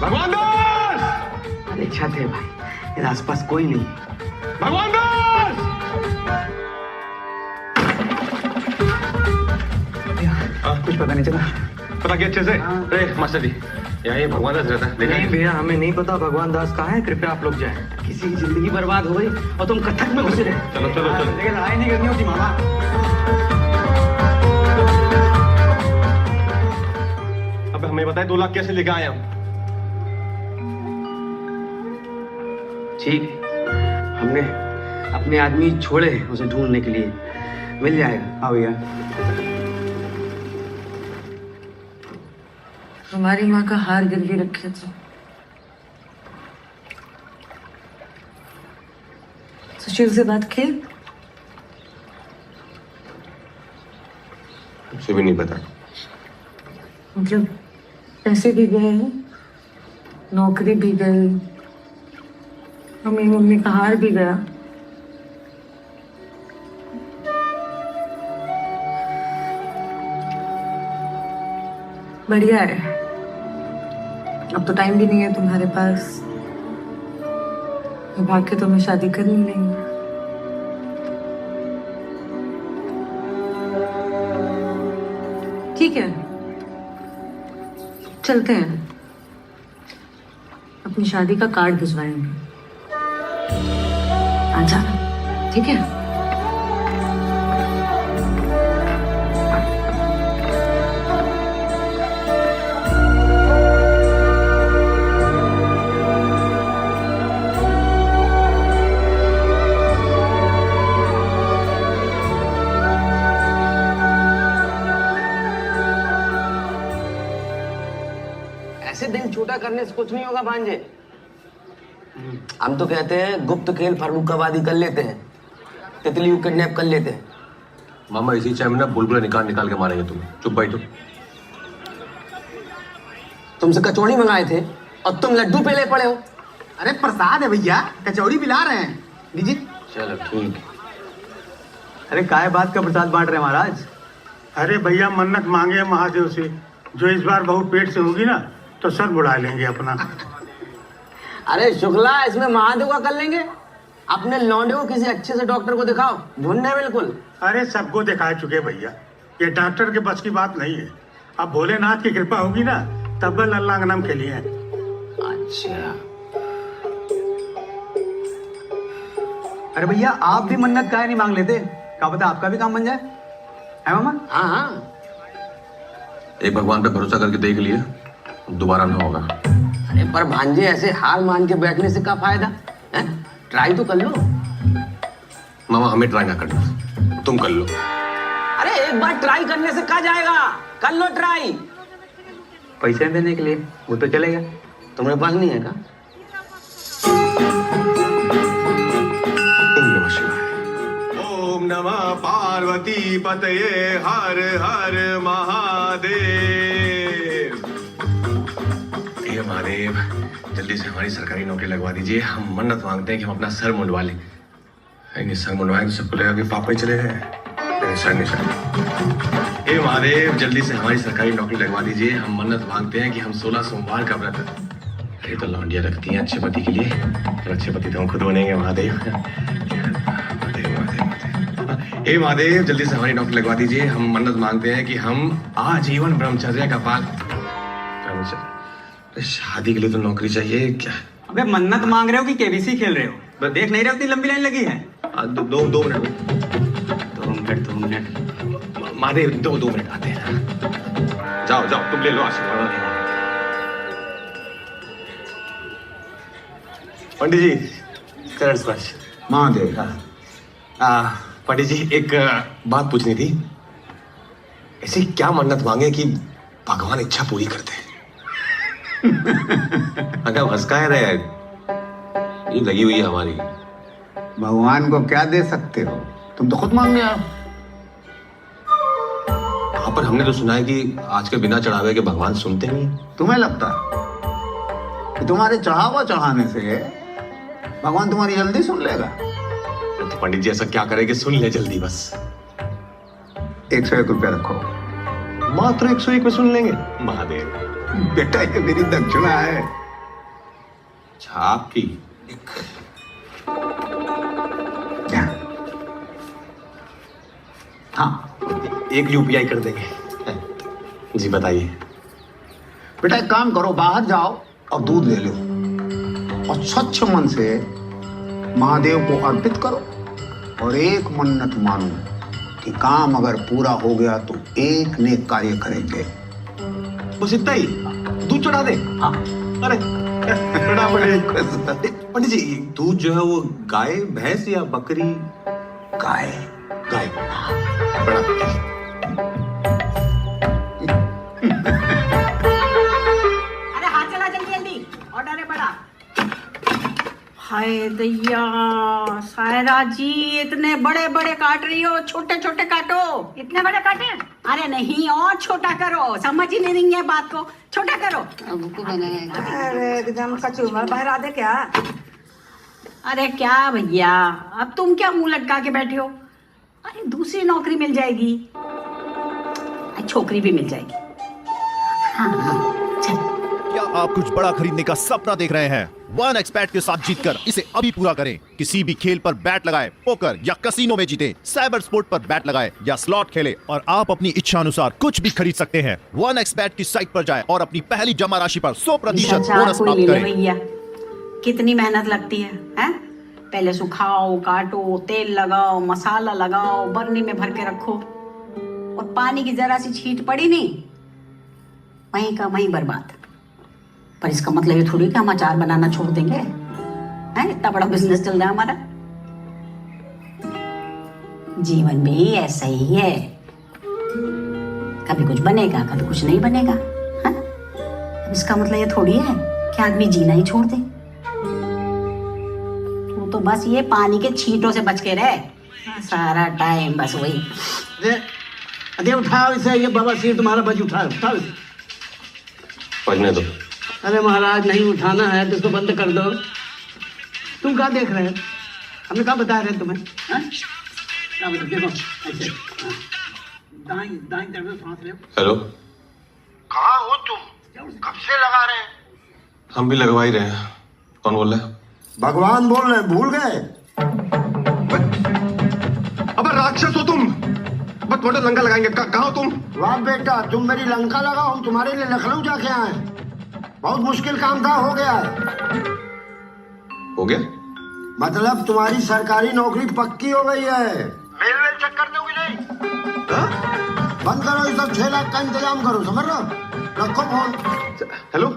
भगवान दास! अरे छत है भाई, इधर आसपास कोई नहीं। भगवान दास! कुछ पता नहीं चला। पता क्या अच्छे से? अरे मास्टर जी, यहाँ ये भगवान दास रहता है, देखा नहीं भैया, हमें नहीं पता भगवान दास कहाँ है। कृपया आप लोग जाएं। किसी की जिंदगी बर्बाद हो गई और तुम कथक में घुसे रहे। चलो चलो चलो। लेकिन लड़ाई नहीं करनी होती मामा। अब हमें बताए 2 लाख कैसे लेके आए हम? ठीक, हमने अपने आदमी छोड़े उसे ढूंढने के लिए। मिल जाएगा। हाँ भैया। हमारी माँ का हार गिरवी रखे थे। सुशील से बात की? मुझे भी नहीं पता। मतलब पैसे भी गए, नौकरी भी गई, मम्मी का हार भी गया। बढ़िया है, अब तो टाइम भी नहीं है तुम्हारे पास। भाग के तुम्हें शादी करनी नहीं। ठीक है, चलते हैं, अपनी शादी का कार्ड भिजवाएंगे। आ जाना, ठीक है? ऐसे दिल छोटा करने से कुछ नहीं होगा भांजे। हम तो कहते हैं गुप्त खेल फर्रुखाबादी कर लेते हैं, तितली को किडनैप कर लेते हैं। मामा इसी चाय में ना बुलबुला निकाल के मारेंगे तुम्हें। चुप बैठो। तुमसे कचौड़ी मंगाए थे और तुम लड्डू पे ले पड़े हो। अरे प्रसाद है भैया, कचौड़ी पिला रहे हैं, लीजिए। चलो ठीक है। अरे काय बात का प्रसाद बांट रहे हैं महाराज? अरे भैया मन्नत मांगे महादेव से, जो इस बार बहू पेट से होगी ना तो सर बुढ़ा लेंगे अपना। अरे शुक्ला, इसमें महादेव का कर लेंगे। अपने लौंडे को किसी अच्छे से डॉक्टर को दिखाओ, ढूंढने बिल्कुल। अरे सबको दिखा चुके भैया, ये डॉक्टर के बस की बात नहीं है। अब भोलेनाथ की कृपा होगी ना तब लल्ला का नाम खेलिए। अच्छा, अरे भैया आप भी मन्नत काहे नहीं मांग लेते? क्या पता आपका भी काम बन जाए, है मामा? हाँ हाँ, एक भगवान पे भरोसा करके देख लिया, दोबारा ना होगा। अरे पर भांजे ऐसे हार मान के बैठने से क्या फायदा है? ट्राई तो कर लो। मामा हमें ट्राई ना करना, तुम कर लो। अरे एक बार ट्राई करने से क्या जाएगा, कर लो ट्राई। पैसे देने के लिए वो तो चलेगा। तुम्हारे पास नहीं है क्या? ओम नमः शिवाय। ओम नमः पार्वती पतये हर हर महादेव। हे महादेव, जल्दी से हमारी सरकारी नौकरी लगवा दीजिए। हम मन्नत मांगते हैं कि हम अपना सर मुंडवा लें। नहीं सर मुंडवाएं तो सबको लगेगा कि पापा ही चले गए। नहीं सर, नहीं सर। हे महादेव, जल्दी से हमारी सरकारी नौकरी लगवा दीजिए। हम मन्नत मांगते हैं कि हम 16 सोमवार का व्रत, ये तो लौंडिया रखती हैं अच्छे पति के लिए, और अच्छे पति तो हम खुद बनेंगे। महादेव महादेव महादेव महादेव। हे महादेव, जल्दी से हमारी नौकरी लगवा दीजिए। हम मन्नत मांगते हैं कि हम आजीवन ब्रह्मचर्य का पालन। शादी के लिए तो नौकरी चाहिए क्या? अबे मन्नत मांग रहे हो कि केबीसी खेल रहे हो? देख नहीं रहे हो इतनी लंबी लाइन लगी है। दो मिनट महादेव, दो मिनट आते हैं। जाओ तुम ले लो आशीर्वाद। पंडित जी, चरण स्पर्श। महादेव। पंडित जी, एक बात पूछनी थी। ऐसी क्या मन्नत मांगे कि भगवान इच्छा पूरी कर दे? अगर हंसका रहे, ये लगी हुई है हमारी। भगवान को क्या दे सकते हो? तुम तो खुद मांगने आओ। हाँ, पर हमने तो सुना है कि आज के बिना चढ़ावे के भगवान सुनते नहीं। तुम्हें लगता कि तुम्हारे चढ़ावा चढ़ाने से भगवान तुम्हारी जल्दी सुन लेगा? तो पंडित जी ऐसा क्या करे कि सुन ले जल्दी? बस 101 रुपया रखो। मात्र 101 में सुन लेंगे? महादेव बेटा, ये मेरी दक्षिणा है। आपकी हाँ, 1 UPI कर देंगे। जी बताइए। बेटा एक काम करो, बाहर जाओ और दूध ले लो और स्वच्छ मन से महादेव को अर्पित करो और एक मन्नत मानो कि काम अगर पूरा हो गया तो एक नेक कार्य करेंगे। बस इतना ही? दूध चढ़ा दे? हाँ। अरे पंडित जी, दूध जो है वो गाय, भैंस या बकरी? गाय। बड़ा अरे हाथ चला जल्दी, ऑर्डर है बड़ा। हाय दैया, सायरा जी इतने बड़े बड़े काट रही हो, छोटे छोटे काटो। इतने बड़े काटे? अरे नहीं, और छोटा करो। समझ ही नहीं रही है बात को, छोटा करो। अरे एकदम कचूमर बहरा दे क्या? अरे क्या भैया, अब तुम क्या मुंह लटका के बैठे हो? अरे दूसरी नौकरी मिल जाएगी, छोकरी भी मिल जाएगी। हाँ, चल। क्या आप कुछ बड़ा खरीदने का सपना देख रहे हैं? 1xBet के साथ जीतकर इसे अभी पूरा करें। किसी भी खेल पर बैट लगाए, पोकर या कसिनो में जीते, साइबर स्पोर्ट पर बैट लगाए या स्लॉट खेले और आप अपनी इच्छा अनुसार कुछ भी खरीद सकते हैं। 1xBet की साइट पर जाएं और अपनी पहली जमा राशि पर 100% बोनस प्राप्त करें। भैया कितनी मेहनत लगती है, हैं? पहले सुखाओ, काटो, तेल लगाओ, मसाला लगाओ, बर्नी में भर के रखो, और पानी की जरा सी छींट पड़ी नहीं, वहीं का वहीं बर्बाद। पर इसका मतलब ये थोड़ी कि हम अचार बनाना छोड़ देंगे, हैं? इतना बड़ा बिजनेस चल रहा है हमारा। जीवन भी ऐसा ही है, कभी कुछ बनेगा, कभी कुछ नहीं बनेगा, हैं? अब इसका मतलब ये थोड़ी है कि आदमी जीना ही छोड़ दे। तो बस ये पानी के छींटों से बच के रहे सारा टाइम, बस वही। अरे उठाओ इसे, ये बाबा सिर तुम्हारा बज, उठाओ इसे। पढ़ने दो। अरे महाराज, नहीं उठाना है तो इसको बंद कर दो। तुम क्या देख रहे हो? हमने क्या बता रहे तुम्हें? देखो ऐसे, दाईं तरफ सांस ले। हेलो, कहाँ हो तुम? कब से लगा रहे हैं? हम भी लगवा ही रहे हैं। कौन बोल रहा है? भगवान बोल रहे, भूल गए? अबे राक्षस हो तुम, बस थोड़ा लंका लगाएंगे। कहाँ हो तुम? वाह बेटा, तुम मेरी लंका लगाओ, हम तुम्हारे लिए लखनऊ जाके आए। बहुत मुश्किल काम था, हो गया है। हो गया? मतलब तुम्हारी सरकारी नौकरी पक्की हो गई है। मेल चेक कर दोगे नहीं? बंद करो ये सब, 6 लाख का इंतजाम करो, समझ रहे? रखो फोन। हेलो,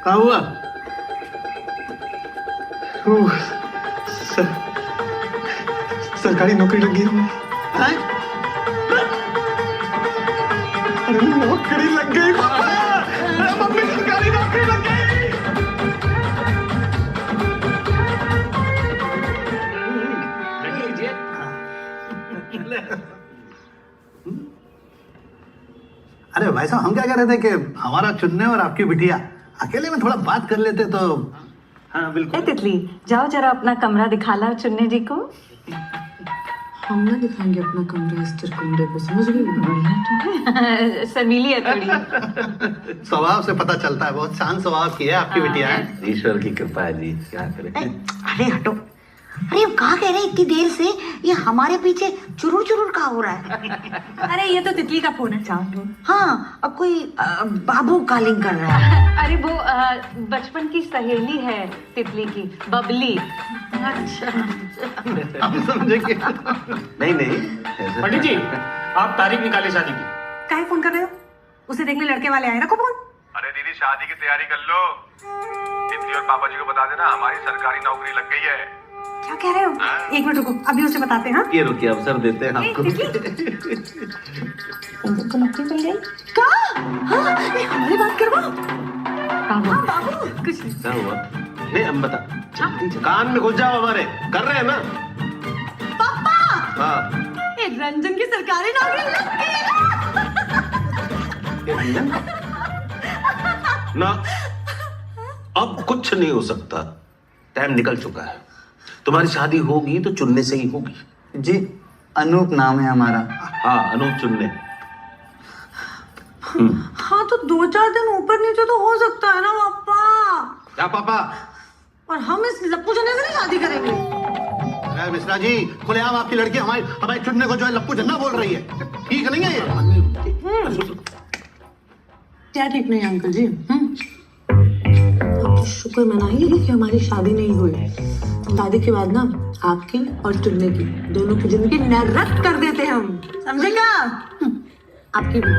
क्या हुआ? सरकारी नौकरी लगी है। नौकरी लग गई मम्मी, सरकारी नौकरी लग गई। अरे भाई साहब, हम क्या कह रहे थे कि हमारा चुन्ने और आपकी बिटिया अकेले में थोड़ा बात कर लेते तो। हाँ बिल्कुल। तितली, जाओ जरा अपना कमरा दिखा ला चुन्ने जी को। हम ना दिखाएंगे अपना कमरा इस चिरकुंडे को, समझ गई? बढ़िया शर्मीली है थोड़ी। स्वभाव से पता चलता है, बहुत शांत स्वभाव की है आपकी बिटिया है। ईश्वर की कृपा है जी, क्या करें। अरे हटो, अरे अब कहा कह रहे हैं इतनी देर से, ये हमारे पीछे चुरुर चुरुर का हो रहा है। अरे ये तो तितली का फोन है चांद। हाँ, अब कोई बाबू कॉलिंग कर रहा है। अरे वो बचपन की सहेली है तितली की, बबली। अच्छा, हम समझेंगे। नहीं नहीं पंडित जी, आप तारीख निकाले शादी की। काहे फोन कर रहे हो? उसे देखने लड़के वाले आए, रखो फोन। अरे दीदी शादी की तैयारी कर लो। तितली और पापा जी को बता देना हमारी सरकारी नौकरी लग गई है। क्या कह रहे हो? एक मिनट रुको, अभी उसे बताते हैं। ये रुकिए, अवसर देते हैं आपको। तो नौकरी मिल गई। कहाँ? हाँ, ये हमारी बात करवाओ। हाँ बाबू, कुछ नहीं। क्या हुआ? नहीं हम बता, कान में घुस जाओ हमारे, कर रहे हैं ना। पापा, हाँ रंजन की सरकारी नौकरी लग गई ना। अब कुछ नहीं हो सकता, टाइम निकल चुका है। तुम्हारी शादी होगी तो चुनने से ही होगी। जी, अनूप नाम है हमारा। हाँ, अनूप चुनने। हाँ तो 2-4 दिन ऊपर नीचे तो हो सकता है ना पापा। क्या पापा? और हम इस लप्पू जन्ने से नहीं शादी करेंगे। अरे मिश्रा जी, खुलेआम आपकी लड़की हमारे चुनने को जो है लप्पू जन्ना बोल रही है। ठीक नहीं है ये? क्या ठीक नहीं अंकल जी? तो शुक्र मनाइए कि हमारी शादी नहीं हुई। शादी के बाद ना आपकी और चुन्ने की दोनों की जिंदगी नरक कर देते हम, समझेगा? आपकी भी।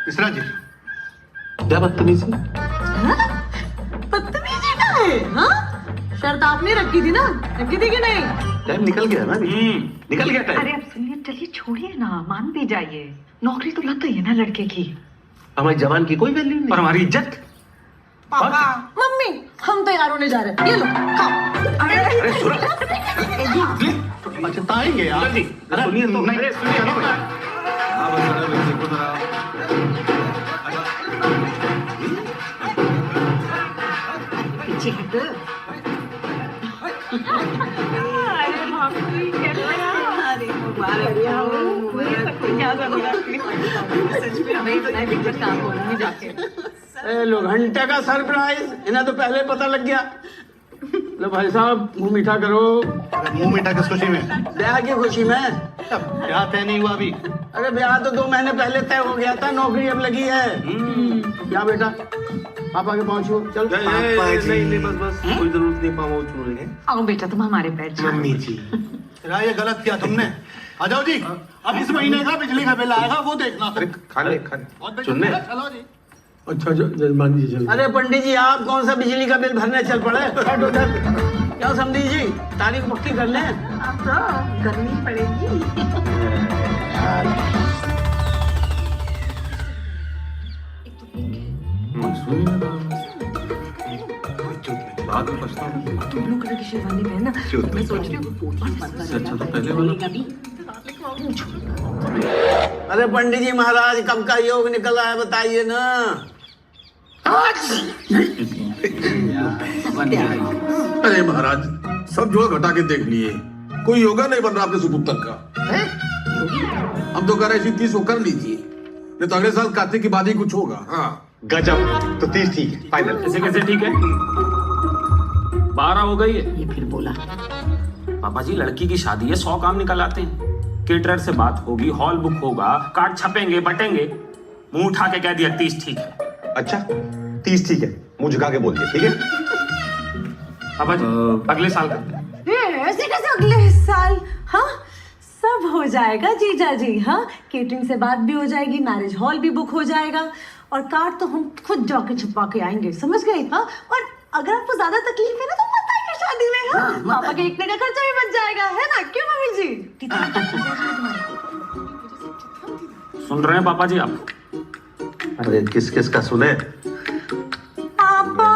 मिश्रा जी, क्या बदतमीजी? बदतमीजी का है? हाँ, शर्त आपने रखी थी ना, रखी थी कि नहीं? टाइम निकल गया ना। निकल गया टाइम। अरे अब सुनिए, चलिए छोड़िए ना, मान भी जाइए। नौकरी तो लग गई है ना लड़के की। हमारी जवान की कोई वैल्यू नहीं। और हमारी इज्जत? पापा, मम्मी, हम तैयार होने जा रहे हैं। ये लो, खाओ। अरे सुनो, पछताएंगे यार। अरे सुनिए तो। नहीं, चलो भैया। पीछे हट। अरे भाभी, कैसे हैं? अरे मुबारक हो। क्या जरूरत थी? सच में हमें तो नहीं बिगड़ काम होने जाके। लो घंटे का सरप्राइज, इन्हें तो पहले पता लग गया। लो भाई साहब, मुंह मीठा करो। मुंह मीठा किस खुशी में? ब्याह की खुशी में। ब्याह तय नहीं हुआ अभी। अरे ब्याह तो 2 महीने पहले तय हो गया था, नौकरी अब लगी है। क्या बेटा, पापा के पहुंचो। चल नहीं बस कोई जरूरत नहीं, पापा चुन लेंगे। आओ बेटा, तुम हमारे पैर छाओ। मम्मी जी, ये गलत किया तुमने। आ जाओ जी, अब इस महीने का बिजली का बिल आएगा, वो देखना। अरे खाने चुनने। चलो जी। अच्छा जजमान जी जल्दी। अरे पंडित जी, आप कौन सा बिजली का बिल भरने चल पड़े? हट उधर। क्या समझी जी, तारीख पक्की कर लें। अब तो करनी पड़ेगी। बाद में पछताऊंगा। तुम ब्लू कलर की शेरवानी पहनना। मैं सोच रही हूँ अच्छा तो पहले वाला। अरे पंडित जी महाराज, कब का योग निकला है बताइए ना। अरे महाराज, सब जोड़ घटा के देख लिए, कोई योगा नहीं बन रहा आपके सुपुत्र का। हम तो कह रहे हैं 30 को कर लीजिए, नहीं तो अगले साल कार्तिक की बाद ही कुछ होगा। हाँ गजब, तो 30 ठीक है, फाइनल। ऐसे कैसे ठीक है? 12 हो गई है। ये फिर बोला। पापा जी, लड़की की शादी है, 100 काम निकल आते हैं। केटरर से बात होगी, हॉल बुक होगा, कार्ड छपेंगे, बटेंगे। मुंह उठा के कह दिया 30 ठीक है। अच्छा 30 ठीक है, मुंह झुका के बोल दिया, ठीक है? पापा जी, अगले साल करते हैं। ऐसे कैसे अगले साल? हाँ, सब हो जाएगा जीजा जी। हाँ, केटरिंग से बात भी हो जाएगी, मैरिज हॉल भी बुक हो जाएगा, और कार्ड तो हम खुद जाके छपवा के आएंगे, समझ गए? हाँ, और अगर आपको ज्यादा तकलीफ है ना तो मत आइए शादी में। हाँ, पापा के इतने का खर्चा भी बच जाएगा, है ना? क्यों मम्मी जी? सुन रहे हैं पापा जी आप? अरे किस किस का सुने? पापा,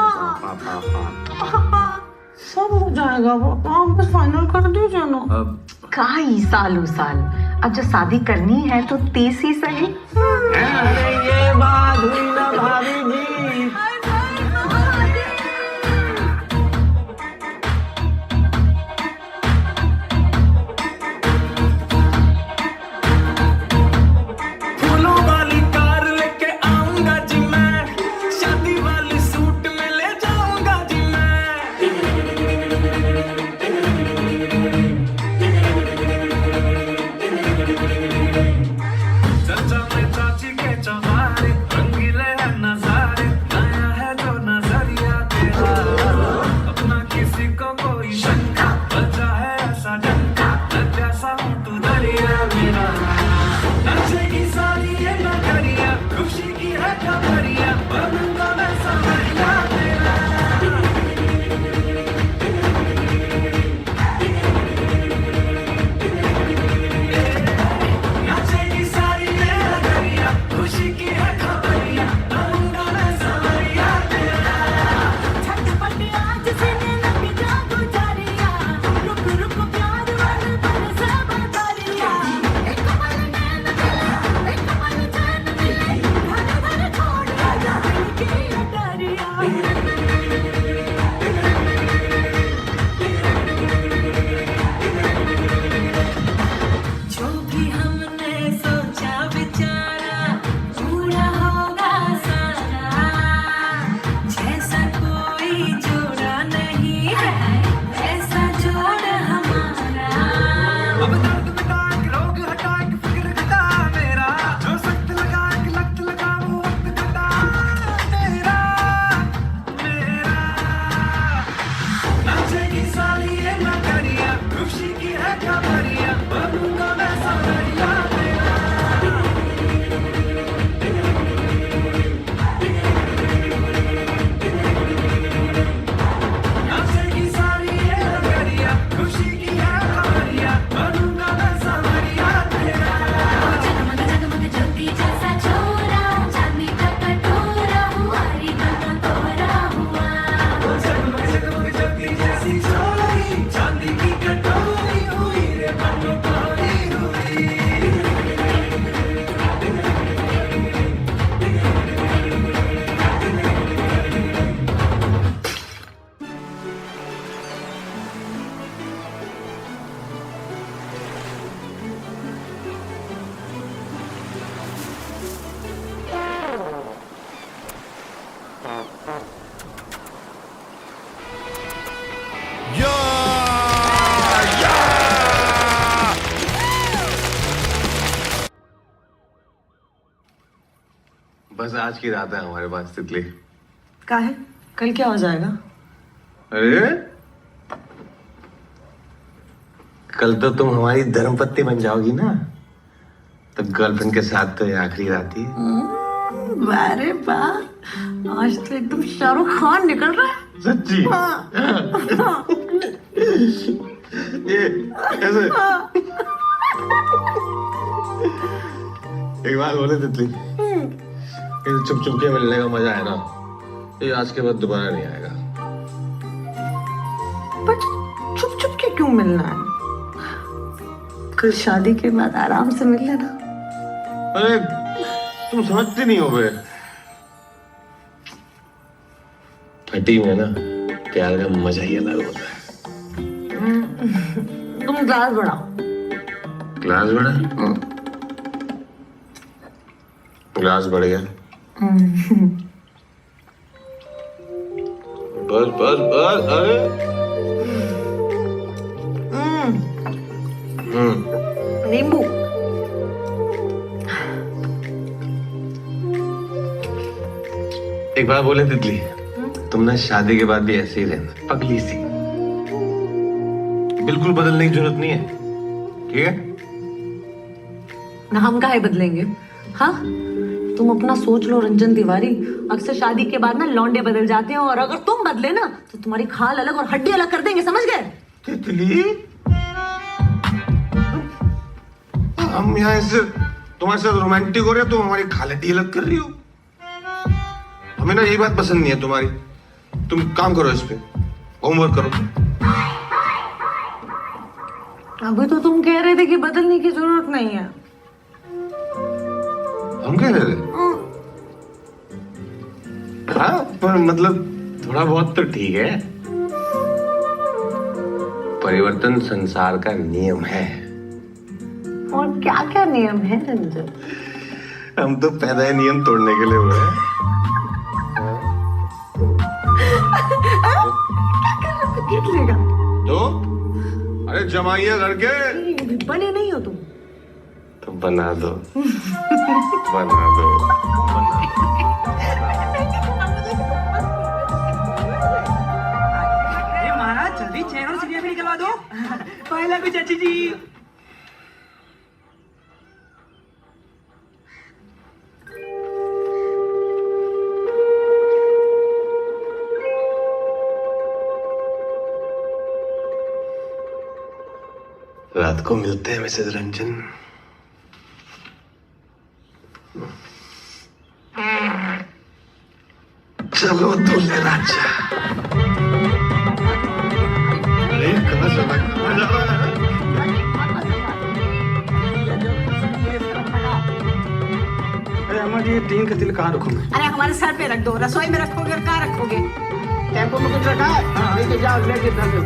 पापा, सब हो जाएगा पापा, हम बस फाइनल कर दीजिए ना। काई सालों साल, अब जो शादी करनी है तो 30 ही सही। अरे ये बात हुई ना भाभी जी। फूलों वाली कार लेके आऊंगा जी मैं, शादी वाली सूट में ले जाऊंगा जी मैं। बस आज की रात है हमारे पास तितली। का है कल क्या हो जाएगा? अरे कल तो तुम हमारी धर्मपत्नी बन जाओगी ना, तो गर्लफ्रेंड के साथ तो ये आखिरी रात ही है। अरे वाह, आज तो एकदम शाहरुख खान निकल रहा है। सच्ची? ये कैसे? एक बात बोले तितली, ये चुप चुप के मिलने का मजा है ना, ये आज के बाद दोबारा नहीं आएगा। पर चुप चुप के क्यों मिलना है? कल शादी के बाद आराम से मिल लेना। अरे तुम समझती नहीं हो बे, फटी में ना प्यार का मजा ही अलग होता है। तुम ग्लास बढ़ाओ। ग्लास बढ़ा? ग्लास बढ़ गया। बस बस बस। अरे नींबू। एक बात बोले तितली, तुम ना शादी के बाद भी ऐसे ही रहना, पगली सी, बिल्कुल बदलने की जरूरत नहीं है, ठीक है? ना हम काहे बदलेंगे? हाँ, तुम अपना सोच लो रंजन तिवारी, अक्सर शादी के बाद ना लौंडे बदल जाते हैं, और अगर तुम बदले ना तो तुम्हारी खाल अलग और हड्डी अलग कर देंगे, समझ गए? तितली, हम यहाँ से तुम्हारे साथ रोमांटिक हो रहे हो, तुम हमारी खाल हड्डी अलग कर रही हो। हमें ना यही बात पसंद नहीं है तुम्हारी। तुम काम करो इस पे, होमवर्क करो। अभी तो तुम कह रहे थे कि बदलने की जरूरत नहीं है। हम कह रहे थे? हाँ, पर मतलब थोड़ा बहुत तो ठीक है। परिवर्तन संसार का नियम है। और क्या क्या नियम है रंजन? हम तो पैदा ही नियम तोड़ने के लिए हुए हैं। तो अरे जमाइए घर के। बने नहीं हो तुम तो बना दो। बना दो। महाराज जल्दी चेहरा और सीढ़ियां भी निकलवा दो। पहला भी चाची जी। रात को मिलते हैं मिसेज रंजन। चलो दूल्हे राजा। अरे कहाँ जा रहा है? अरे अम्मा जी, ये टीन का तिल कहाँ रखूं मैं? अरे हमारे सर पे रख दो, रसोई में रखोगे और कहाँ रखोगे? टेम्पो में कुछ रखा है? लेके जाओ, लेके जाओ।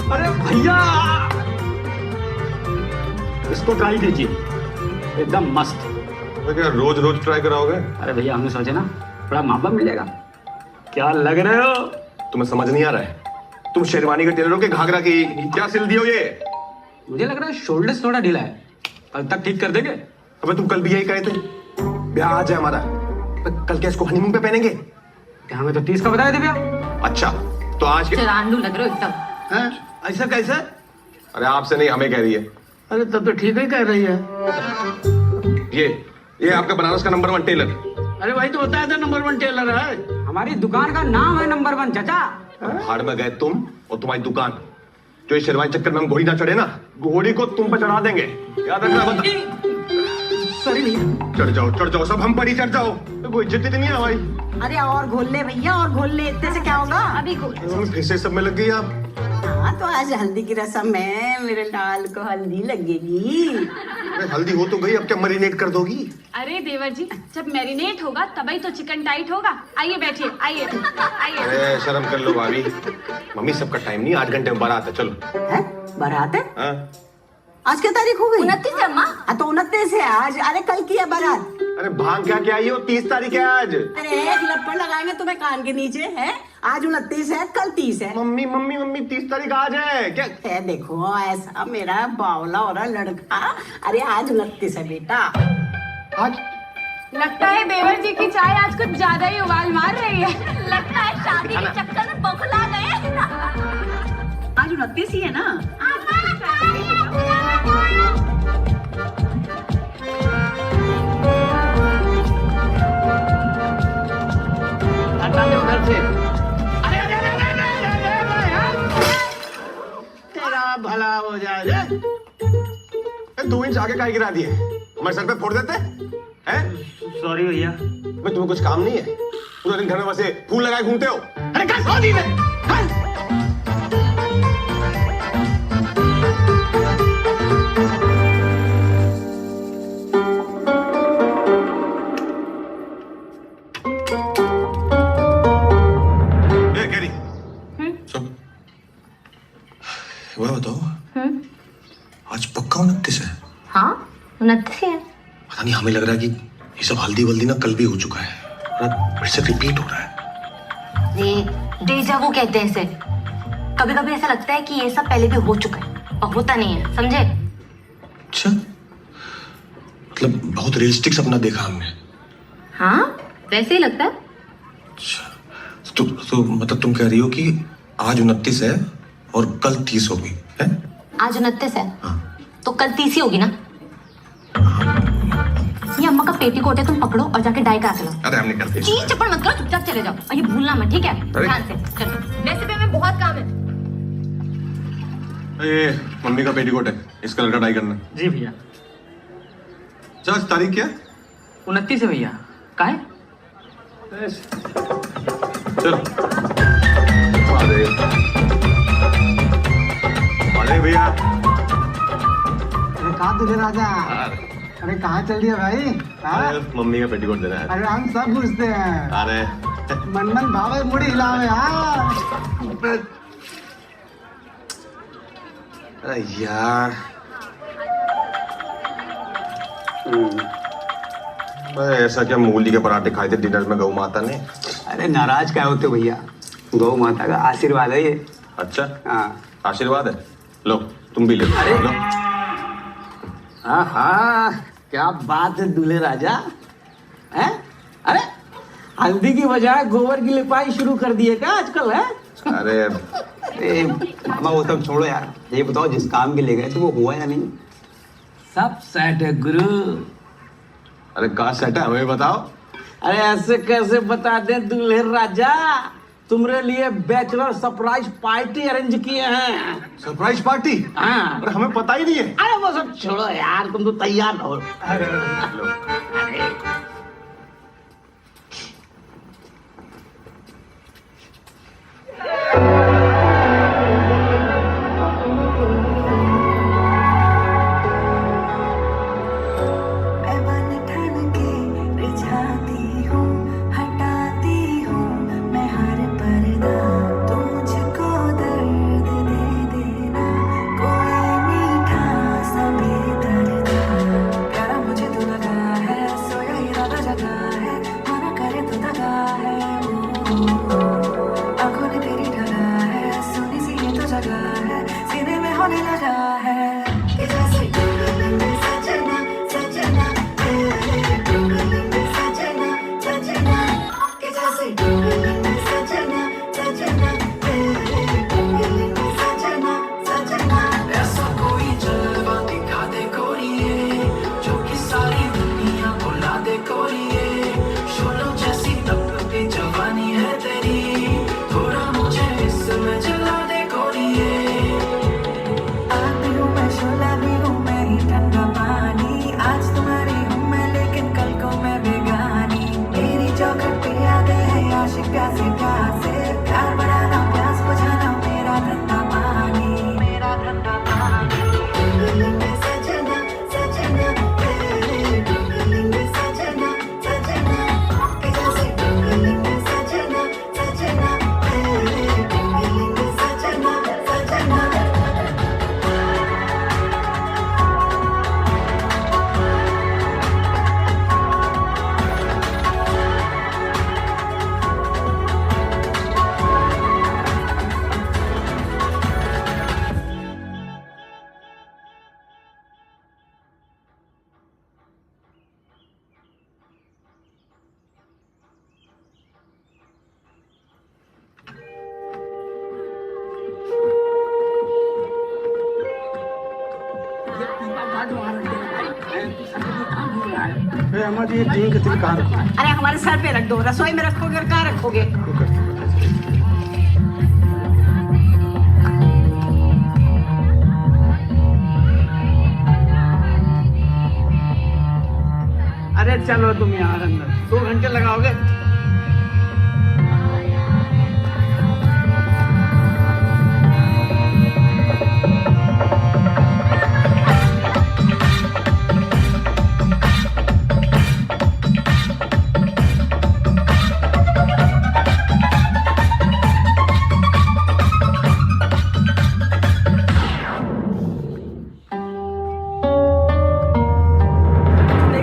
अरे भैया, इसको ट्राई कीजिए, एकदम मस्त। तो क्या रोज रोज ट्राई कराओगे? अरे भैया, हमने सोचे ना बड़ा मापा मिल जाएगा। क्या लग रहे हो? तुम्हें समझ नहीं आ रहा है? तुम शेरवानी के टेलरों के घाघरा की क्या सिल दियो ये? मुझे लग रहा है शोल्डर थोड़ा ढीला है, कल तक ठीक कर देंगे। अबे तुम कल भी यही कहे थे, ब्याह आज है हमारा, कल क्या इसको हनीमून पे पहनेंगे? क्या हमें तो 30 का बताया थे भैया। अच्छा तो आज के चरांडू लग रहे हो एकदम। हैं? ऐसा कैसे? अरे आपसे नहीं, हमें कह रही है। अरे तब तो ठीक ही कह रही है। ये आपका बनारस का नंबर 1 टेलर। अरे वही तो बताया था, नंबर 1 टेलर है। हमारी दुकान का नाम है नंबर 1 चाचा। भाड़ में गए तुम और तुम्हारी दुकान। जो इस शेरवानी चक्कर में हम घोड़ी ना चढ़े ना, घोड़ी को तुम पर चढ़ा देंगे, याद रखना। सॉरी भैया। चढ़ जाओ, सब हम पर ही चढ़ जाओ, कोई इज्जत ही नहीं है हमारी। अरे और घोल ले भैया, और घोल ले, इतने से क्या होगा? अभी घोल। फिर से सब में लग गई आप। हाँ, तो आज हल्दी की रस्म है, मेरे लाल को हल्दी लगेगी। अरे हल्दी हो तो गई, अब क्या मरीनेट कर दोगी? अरे देवर जी, जब मैरिनेट होगा तभी तो चिकन टाइट होगा। आइए बैठिए, आइए आइए। अरे शर्म कर लो भाभी। मम्मी सबका टाइम नहीं, 8 घंटे में बारात है, चलो। है? बारात है? हाँ? आज क्या तारीख हो गई? 29 है अम्मा। हाँ तो 29 है आज। अरे कल की है बारात। अरे भांग क्या क्या आई हो, 30 तारीख है आज। अरे एक लपड़ लगाएंगे तुम्हें कान के नीचे है। आज 29 है, कल 30 है। मम्मी मम्मी मम्मी 30 तारीख आज है क्या? देखो ऐसा मेरा बावला हो रहा लड़का, अरे आज 29 है बेटा। आज लगता है देवर जी की चाय आज कुछ ज्यादा ही उबाल मार रही है। लगता है शादी के चक्कर में बौखला गए। आज 29 ही है ना? हटा दे उधर से। तेरा भला हो जाए। 2 इंच आगे काहे गिरा दिए? हमारे सर पे फोड़ देते हैं? सॉरी भैया। मैं तुम्हें कुछ काम नहीं है? पूरा दिन घर में बसे फूल लगाए घूमते हो। अरे क्या सो दी है? कैरी सुन, वह बताओ आज पक्का 29 है? हाँ 29 है। पता नहीं, हमें लग रहा है कि ये सब हल्दी वल्दी ना कल भी हो चुका है, फिर से रिपीट हो रहा है। ये डेजा वू कहते हैं इसे। कभी कभी ऐसा लगता है कि ये सब पहले भी हो चुका है और होता नहीं है, समझे? अच्छा, मतलब बहुत रियलिस्टिक सपना देखा हमने। हाँ वैसे ही लगता है। अच्छा, तो मतलब तुम कह रही हो कि आज 29 है और कल 30 होगी है? आज 29 है तो कल 30 ही होगी ना? ये अम्मा का पेटीकोट है, तुम पकड़ो और जाके डाई करा के लो। अरे हम निकलते हैं। चीज चप्पड़ मत करो, चुपचाप चले जाओ और ये भूलना मत, ठीक है? ध्यान से चलो, वैसे भी हमें बहुत काम है। ये मम्मी का पेटीकोट है, इस कलर का डाई करना। जी भैया। आज तारीख क्या? 29 है भैया। काहे? चलो अरे भैया। अरे कहाँ तुझे राजा? अरे कहाँ चल दिया भाई? अरे मम्मी का पेटीकोट देना है। अरे हम सब पूछते हैं। अरे मन भावे मुड़ी हिलावे। अरे यार, ऐसा क्या मूली के पराठे खाए थे डिनर में गौ माता ने? अरे नाराज क्या होते भैया, गौ माता का आशीर्वाद है ये। अच्छा हाँ आशीर्वाद है, लो तुम भी ले लो। अरे लो। हाँ क्या बात है दूल्हे राजा हैं? अरे हल्दी की बजाय गोबर की लिपाई शुरू कर दिए क्या आजकल है? अरे अब वो सब छोड़ो यार, ये बताओ जिस काम के लिए गए थे वो हुआ या नहीं? सब सेट है गुरु। अरे कहाँ सेट है हमें बताओ। अरे ऐसे कैसे बता दे दूल्हे राजा, तुम्हारे लिए बैचलर सरप्राइज पार्टी अरेंज किए हैं। Surprise party? हाँ। अरे हमें पता ही नहीं है। अरे वो सब छोड़ो यार, तुम तो तैयार हो। अरे प्यारा मुझे तू लगा है, सोया ही अम्मा जी, टीन के तिल कहाँ रखोगे? अरे हमारे सर पे रख दो, रसोई में रखोगे और कहाँ रखोगे? अरे चलो तुम यार अंदर, 2 घंटे लगाओगे?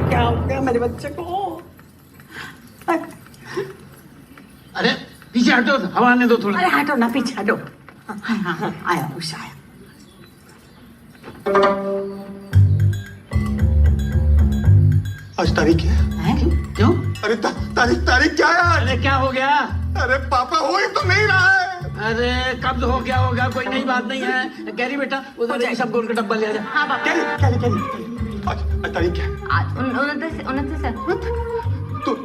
क्या हो गया मेरे बच्चे को? अरे पीछे हटो, हवा आने दो थोड़ा। अरे हटो ना, पीछे हटो। हाँ हाँ हाँ, आया उषा आया। आज तारीख क्या है? क्यों? अरे तारीख क्या है आज? अरे क्या हो गया? अरे पापा हो ही तो नहीं रहा है। अरे कब हो गया होगा, कोई नई बात नहीं है। कैरी बेटा उधर एक सब गोल का डब्बा ले आ जा। हाँ बाबा। आज तारीख क्या है? आज 29 है।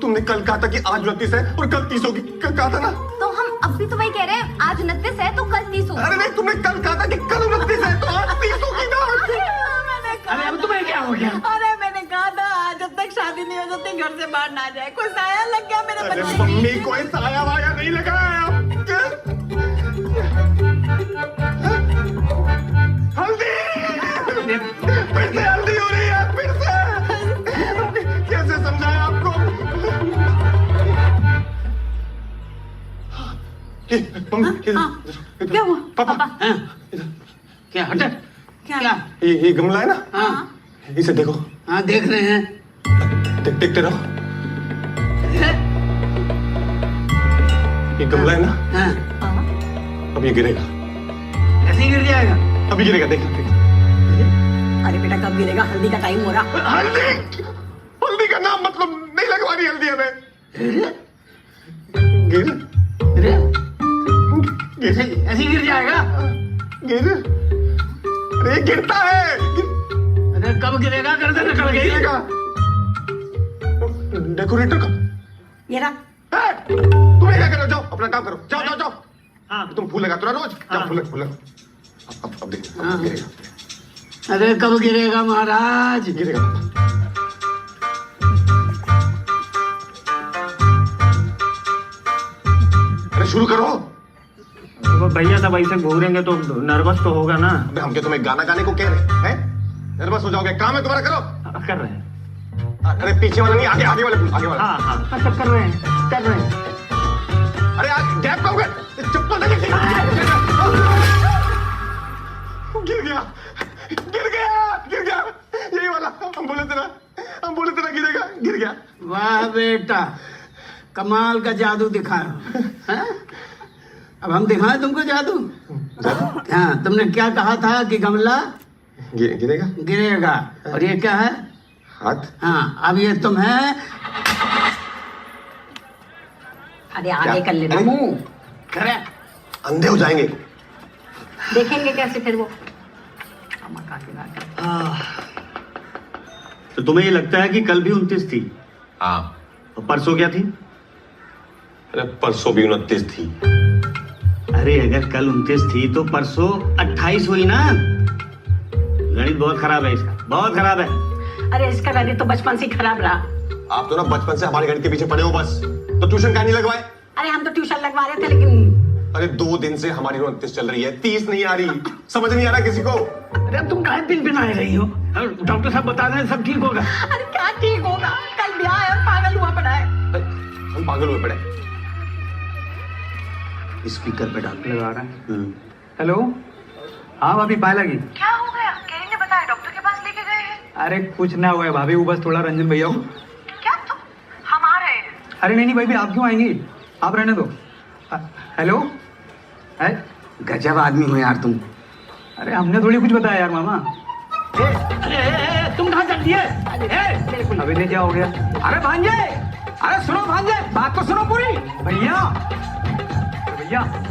तुमने कल कहा था कि आज 29 है और कल 30 होगी, कहा था ना? तो हम अब भी तो वही कह रहे हैं, आज 29 है तो कल 30 होगा। अरे नहीं, तुमने कल कहा था कि कल 29 है तो आज 30 होगी ना? अरे अब तुम्हें क्या हो गया? अरे मैंने कहा था आज जब तक शादी नहीं हो जब तक घर से बाहर ना जाए। कोई साया लग गया मेरे अरे बच्चे। मम्मी, कोई साया वाया नहीं लगा है। हल्दी, फिर से हल्दी हो रही है, फिर से। कैसे समझाए आपको? क्या हुआ? पापा, क्या हटे? क्या? ये गमला है ना? हाँ इसे देखो। हाँ देख रहे हैं। देखते रहो। ये गमला है ना? हाँ। अब ये गिरेगा। ऐसे ही गिर जाएगा? अभी गिरेगा, देख। अरे बेटा कब गिरेगा? हल्दी का टाइम हो रहा। हल्दी का नाम मतलब नहीं लगवानी हल्दी हमें। ऐसे ही गिर जाएगा? अरे गिरता है। अरे कब गिरेगा? गर्दन निकल गई। डेकोरेटर का ये रहा। तुम्हें क्या करो? जाओ अपना काम करो। जाओ। हाँ। तुम फूल लगाते हो ना रोज। जाओ फूल लगा। अब देख, गिरेगा। अरे कब गिरेगा महाराज? गिरेगा। अरे शुरू करो। भैया सब ऐसे घूरेंगे तो नर्वस तो होगा ना। अबे हम क्या तुम्हें गाना गाने को कह रहे हैं? नर्वस हो जाओगे। काम है तुम्हारा, करो। कर रहे हैं। अरे पीछे वाला नहीं, आगे वाला। हाँ सब कर रहे हैं। अरे यार गैप कहोगे? चप्पल लगे। गिर गया। यही वाला हम बोले थे ना गिर गया। वाह बेटा, कमाल का जादू दिखाया। हैं? अब हम दिखाएं तुमको जादू? हाँ, तुमने क्या कहा था कि गमला गिरेगा। और ये क्या है? हाथ। हाँ, अब ये तुम्हें अरे आगे कर लेना मुंह। करे अंधे हो जाएंगे। देखेंगे कैसे फिर वो? तो तुम्हें ये लगता है कि कल भी 29 थी? हाँ। और परसों क्या थी? अरे परसों भी 29 थी। अरे अगर कल 29 थी तो परसों 28 हुई ना। गणित बहुत खराब है इसका, बहुत खराब है। अरे इसका गणित तो बचपन से खराब रहा। आप तो ना बचपन से हमारे गणित के पीछे पड़े हो बस। तो ट्यूशन क्या नहीं लगवाए? अरे हम तो ट्यूशन लगवा रहे थे लेकिन अरे 2 दिन से हमारी 29 चल रही है, 30 नहीं आ रही। समझ नहीं आ रहा किसी को। अरे अब तुम काहे पिन रही हो? डॉक्टर साहब बता रहे हैं सब ठीक होगा। अरे क्या ठीक होगा? कल ब्याह है और पागल हुआ पड़ा है। हम पागल हुए पड़े। स्पीकर पे डाल लगा रहा है। हेलो, हाँ भाभी पाए लगी। क्या हो गया? केरी ने बताया डॉक्टर के पास लेके गए हैं। अरे कुछ ना हुआ है भाभी, वो बस थोड़ा रंजन भैया को। क्या तुम? हम आ रहे हैं। अरे नहीं भाई, आप क्यों आएंगी? आप रहने दो। हेलो है? गजब आदमी हो यार तुम। अरे हमने थोड़ी कुछ बताया यार मामा। अरे तुम कहाँ चल दिए? अभी नहीं क्या हो गया? अरे भांजे, अरे सुनो भांजे, बात तो सुनो पूरी। भैया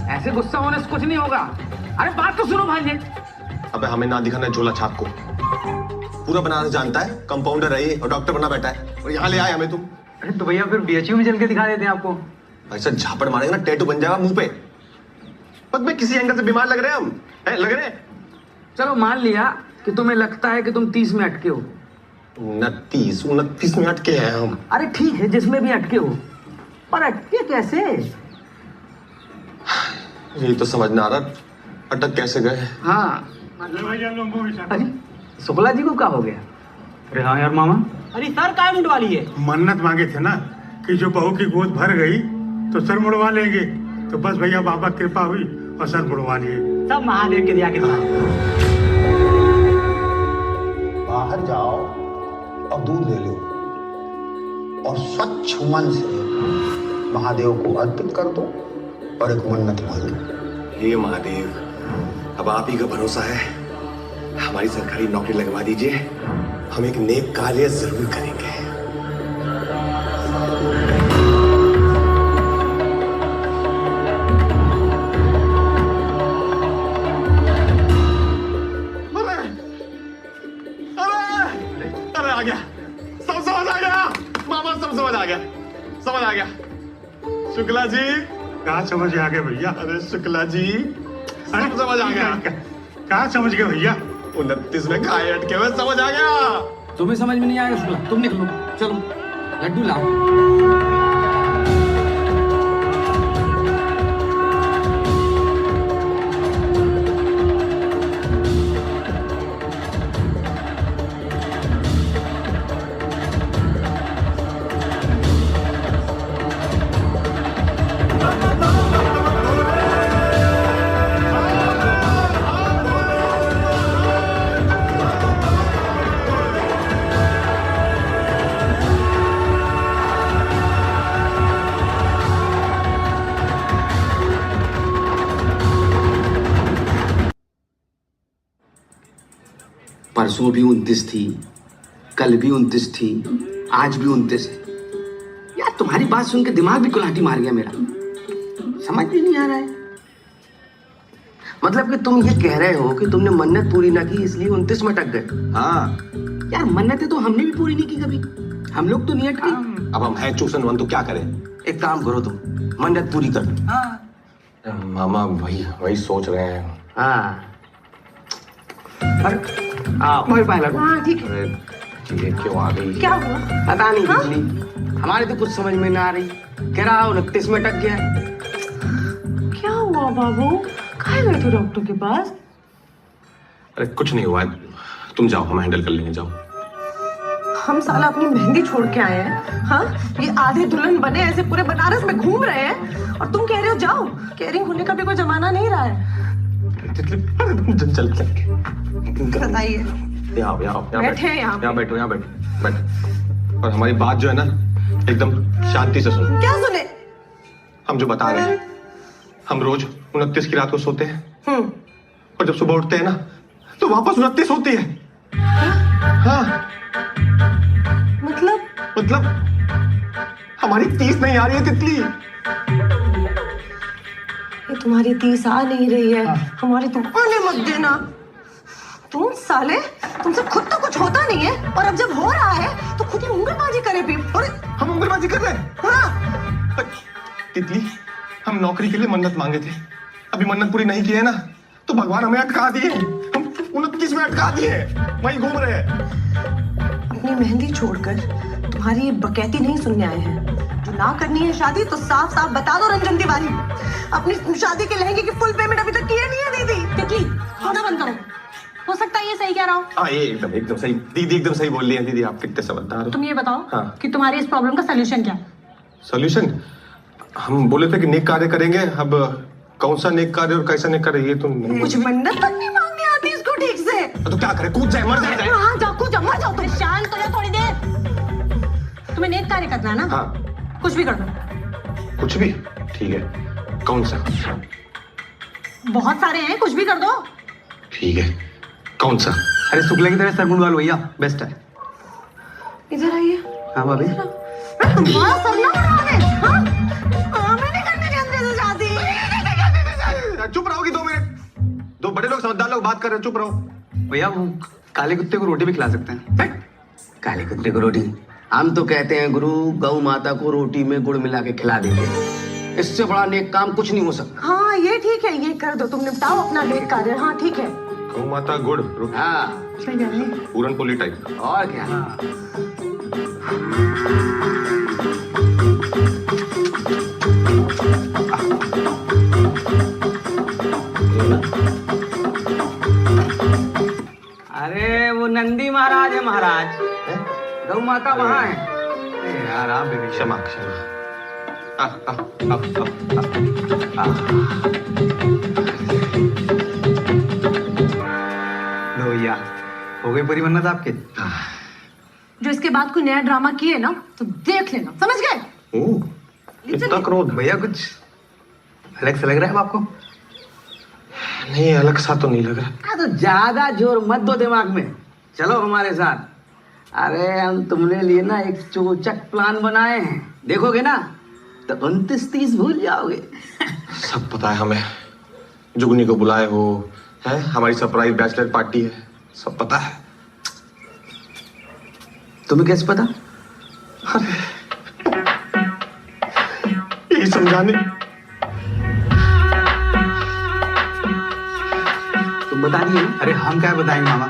ऐसे गुस्सा होने से कुछ नहीं होगा। अरे बात तो सुनो भांजे। अबे हमें ना दिखाना झोला छाप को। पूरा बनारस जानता है, कंपाउंडर है ये और डॉक्टर बना बैठा है, और यहाँ ले आए हमें तुम। अरे तो भैया फिर बीएचयू में चल के दिखा देते हैं आपको। ऐसा झापड़ मारेंगे ना टैटू बन जाएगा मुंह पे। पग में किसी एंगल से बीमार लग रहे हैं हम, लग रहे हैं। चलो मान लिया कि तुम्हें लगता है कि तुम 30 में अटके हो। 29 में अटके हैं हम। अरे ठीक है, जिसमें भी अटके हो, पर अटके कैसे? यही तो समझ ना आ रहा, अटक कैसे गए। हाँ अरे शुक्ला जी को क्या हो गया? अरे हाँ यार मामा, अरे सर काय मुंडवा लिए? मन्नत मांगे थे ना कि जो बहू की गोद भर गई तो सर मुड़वा लेंगे, तो बस भैया बाबा कृपा हुई और सर मुड़वा लिए। सब महादेव के दिया के बाहर जाओ और दूध ले लो और स्वच्छ मन से महादेव को अर्पित कर दो और एक मन्नत मांगो। हे महादेव, अब आप ही का भरोसा है, हमारी सरकारी नौकरी लगवा दीजिए, हम एक नेक कार्य जरूर करेंगे। अरे आ गया, सब समझ आ गया मामा, सब समझ आ गया, समझ आ गया। शुक्ला जी कहाँ समझ आ गए भैया? अरे शुक्ला जी सब समझ आ गया। कहाँ समझ गए भैया? 29 में खाए अटके हुए समझ आ गया। तुम्हें समझ में नहीं आएगा शुक्ला, तुम निकलो, चलो लड्डू लाओ। परसों भी 29 थी, कल भी 29 थी, आज भी 29 है। यार तुम्हारी बात सुन के दिमाग भी कुल्हाड़ी मार गया मेरा, समझ भी नहीं आ रहा है। मतलब कि तुम ये कह रहे हो कि तुमने मन्नत पूरी ना की इसलिए 29 में अटक गए? हाँ यार मन्नतें तो हमने भी पूरी नहीं की कभी, हम लोग तो नहीं अटके। अब हम हैं चूसन वन, तो क्या करें? एक काम करो, तुम मन्नत पूरी कर दो। मामा वही सोच रहे हैं। हाँ आओ हाँ ठीक है। ये क्यों आ गई? क्या हुआ? पता नहीं बिजली, हमारे तो कुछ समझ में ना आ रही। कह रहा 29 में अटक गया। क्या हुआ बाबू? कहाँ गए थे डॉक्टर के पास? अरे कुछ नहीं हुआ, तुम जाओ, हम हैंडल कर लेंगे, जाओ। हम साला अपनी मेहंदी छोड़ के आए हैं, हाँ? ये आधे दुल्हन बने ऐसे पूरे बनारस में घूम रहे हैं और तुम कह रहे हो जाओ। केयरिंग होने का भी कोई जमाना नहीं रहा है। चल बताइए। यहाँ बैठे हैं यहाँ बैठो, यहाँ बैठो। और हमारी बात जो है ना, एकदम शांति से सुनो। क्या सुने? हम जो बता रहे हैं, हम रोज 29 की रात को सोते हैं और जब सुबह उठते हैं ना तो वापस 29 होती है। हाँ मतलब हमारी 30 नहीं आ रही है तितली। ये तुम्हारी 30 आ नहीं रही है, हमारी तुम आने मत देना। तुम साले, तुमसे खुद तो कुछ होता नहीं है और अब जब हो रहा है तो खुद ही उंगलबाजी करे भी। और हम उंगलबाजी कर रहे हैं? हाँ तितली, हम नौकरी के लिए मन्नत मांगे थे, अभी मन्नत पूरी नहीं की है ना तो भगवान हमें अटका दिए, हम 29 में अटका दिए, वहीं घूम रहे हैं। अपनी मेहंदी छोड़कर तुम्हारी ये बकैती नहीं सुनने आए हैं। जो ना करनी है शादी तो साफ साफ बता दो रंजन तिवारी। अपनी शादी के लहंगे की फुल पेमेंट अभी तक किया नहीं है दीदी। तितली खाना बंद करो, हो सकता है ये सही कह रहा हो। हाँ ये एकदम सही, दीदी एकदम सही बोल रही है। दीदी आप कितने समझदार हो। तुम ये बताओ हाँ। कि तुम्हारी इस प्रॉब्लम का सोल्यूशन क्या है? सोल्यूशन? हम बोले थे कि नेक कार्य करेंगे, अब कौन सा नेक कार्य और कैसा नेक कार्य ये तो कुछ मन्नत तक नहीं मांगनी आती इसको ठीक से। तो क्या करे, कूद जाए, मर जाए। हाँ जाओ, कूद जाओ, मर जाओ तुम। शांत हो जाओ थोड़ी देर। तुम्हें नेक कार्य करना है ना? हाँ कुछ भी कर दो। कुछ भी? ठीक है, कौन सा? बहुत सारे हैं, कुछ भी कर दो। ठीक है, कौन सा? अरे शुक्ला की तरह सर मुंडवा लो भैया, बेस्ट है। इधर आइए। हाँ भाभी। तुम्हारा सर ना मुड़वा दे, हाँ? मैं नहीं करने देंगे से शादी। चुप रहोगी 2 मिनट? दो बड़े लोग समझदार लोग बात कर रहे हैं, चुप रहो। भैया वो काले कुत्ते को रोटी भी खिला सकते हैं। काले कुत्ते को रोटी? हम तो कहते हैं गुरु, गौ माता को रोटी में गुड़ मिला के खिला देंगे। इससे बड़ा नेक काम कुछ नहीं हो सकता। हाँ ये ठीक है, ये कर दो, तुम निपटाओ अपना नेक कार्य। हाँ ठीक है। गौ माता गुड़, हाँ पूरन पोली टाइप। और क्या। अरे वो नंदी महाराज है महाराज, गौ माता वहाँ है। अरे यार आप भी क्षमा क्षमा। लो भैया, हो गई पूरी मन्नत आपकी। जो इसके बाद कोई नया ड्रामा किए ना तो देख लेना, समझ गए? इतना क्रोध भैया, कुछ अलग सा लग रहा है अब आपको? नहीं, अलग सा तो नहीं लग रहा। तो ज्यादा जोर मत दो दिमाग में, चलो हमारे साथ। अरे हम तुमने लिए ना एक चोचक प्लान बनाए हैं, देखोगे ना तो 29-30 भूल जाओगे। सब पता है हमें, जुगनी को बुलाए हो, है हमारी सरप्राइज बैचलर पार्टी है, सब पता है। तुम्हें कैसे पता? अरे ये समझाने तुम बता दिए। अरे हम क्या बताएंगे मामा।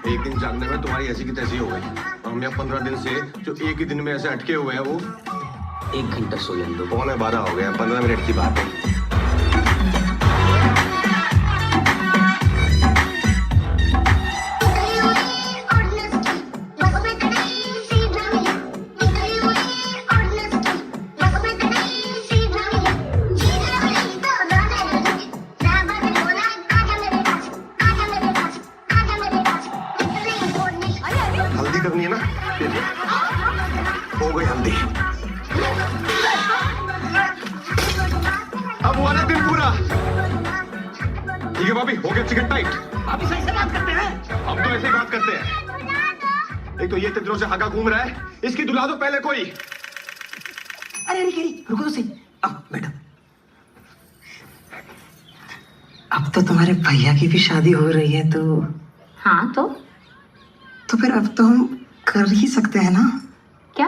एक दिन जानने में तुम्हारी ऐसी की तैसी हो गई, और हम यहाँ 15 दिन से जो एक ही दिन में ऐसे अटके हुए हैं, वो 1 घंटा सो लेने दो। 11:15 हो गया, 15 मिनट की बात है। हल्दी करनी है ना, हो गई हल्दी। अब हुआ ना दिन पूरा। ठीक है भाभी, हो गया चिकन टाइट। अभी सही से बात करते हैं। हम तो ऐसे ही बात करते हैं। एक तो ये तितरों से हगा घूम रहा है, इसकी दुला दो पहले कोई। अरे रुको तो सही। अब मैडम, अब तो तुम्हारे भैया की भी शादी हो रही है, तो हाँ तो फिर अब तो हम कर ही सकते हैं ना? क्या?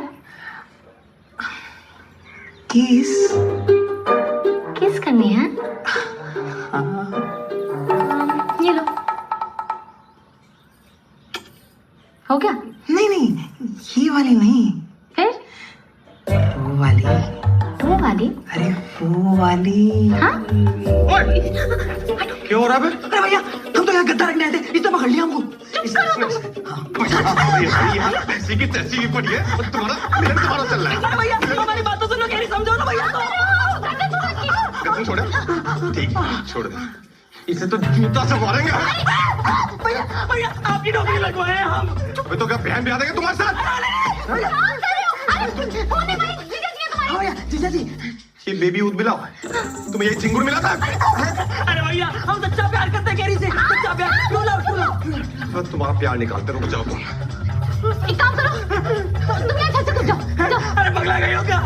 किस करनी है? ये लो। हो गया? नहीं, ये वाली नहीं। फिर? वो वाली। वो वाली? अरे वो वाली। हाँ? क्या हो रहा है? अरे भैया, हम तो यहाँ गद्दा रखने आए थे, इसने पकड़ लिया हमको। ऐसी की तैसी की पड़ी है, और तुम्हारा चल रहा है। अरे भैया, हमारी बात तो सुनो, कह रही समझो ना भैया। कसम छोड़े? ठीक है, छोड़ दे। इसे तो जूता से मारेंगे। भैया, आपकी नौकरी लगवाए हैं हम। अबे तो क्या बहन भी आ देगा तुम्हारे साथ? भैया, जीजा जी, ये बेबी दूध मिला, तुम्हें ये चिंगुर मिला था? अरे भैया, हम सच्चा प्यार करते हैं, तुम्हारा प्यार निकालते रुक जाओ तुम। एक काम करो, तुम यहाँ छत से कूद जाओ, जाओ। अरे पगला गई हो क्या?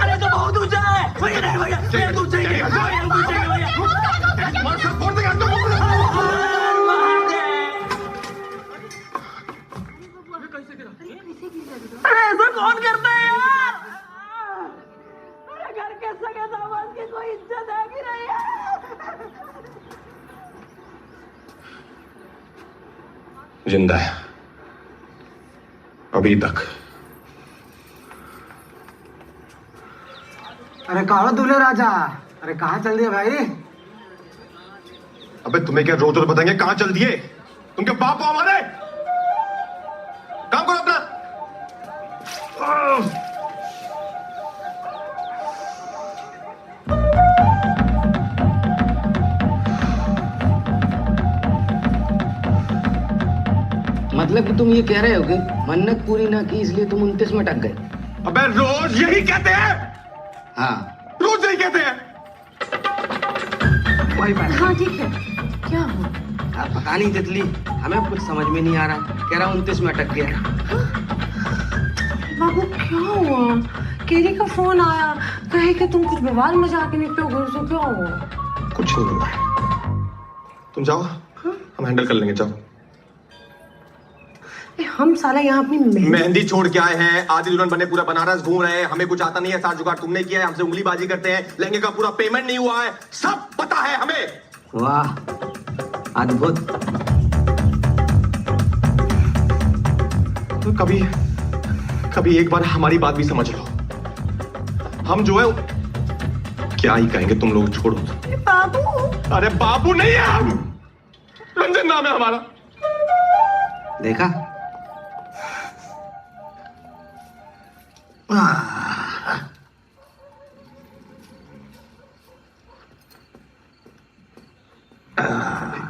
अरे तो बहुत ऊंचा है भैया, नहीं भैया ये ऊंचा ही है, ऊंचा ही है भैया। मार सब फोड़ देगा तुम। अरे ऐसा कौन करता है यार? अरे घर के सगे दामाद की कोई इज्जत है कि नहीं है? जिंदा है अभी तक। अरे कहाँ दूल्हे राजा? अरे कहाँ चल दिए भाई? अबे तुम्हें क्या रोज रोज बताएंगे कहां चल दिए? तुम क्या बाप हो हमारे? काम करो अपना। मतलब कि तुम ये कह रहे हो कि मन्नत पूरी ना की इसलिए तुम 29 में अटक गए? अबे रोज यही कहते हैं। हाँ रोज यही कहते हैं। वही बात। हाँ ठीक है, क्या हो? पता नहीं तितली, हमें कुछ समझ में नहीं आ रहा। कह रहा 29 में अटक गया। बाबू क्या हुआ? केरी का फोन आया, कहे कि तुम कुछ बवाल मचा के निकलो घर से, क्या हुआ? कुछ नहीं हुआ। तुम जाओ, हम हैंडल कर लेंगे। जाओ। हम साला यहाँ अपनी मेहंदी छोड़ के आए हैं, आधी दुल्हन बने पूरा बनारस घूम रहे हैं, हमें कुछ आता नहीं है। साथ जुगाड़ तुमने किया है, हमसे उंगलीबाजी करते हैं, लहंगे का पूरा पेमेंट नहीं हुआ है, सब पता है हमें। वाह अद्भुत। तो कभी एक बार हमारी बात भी समझ लो। हम जो है क्या ही कहेंगे, तुम लोग छोड़ो। बाबू। अरे बाबू नहीं है हम, रंजन नाम है हमारा। देखा?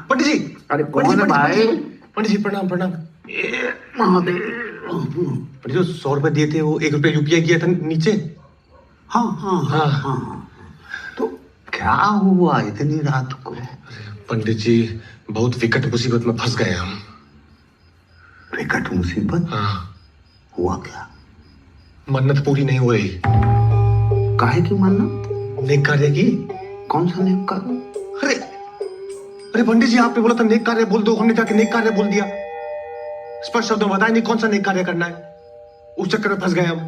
पंडित जी। अरे कौन है भाई? पंडित जी प्रणाम प्रणाम। महादेव। पंडित जी 100 रुपए दिए थे, वो 1 रुपया यूपीआई किया था नीचे। हाँ हाँ हाँ हाँ। तो क्या हुआ इतनी रात को? पंडित जी बहुत विकट मुसीबत में फंस गए हम। विकट मुसीबत? हाँ। हुआ क्या? मन्नत पूरी नहीं हो रही। काहे की मन्नत? नेक कार्य की। कौन सा नेक कार्य? अरे पंडित जी आपने बोला था नेक कार्य बोल दो, हमने जाके नेक कार्य बोल दिया। स्पष्ट शब्दों में बताया नहीं कौन सा नेक कार्य करना है। उस चक्कर में फंस गए हम।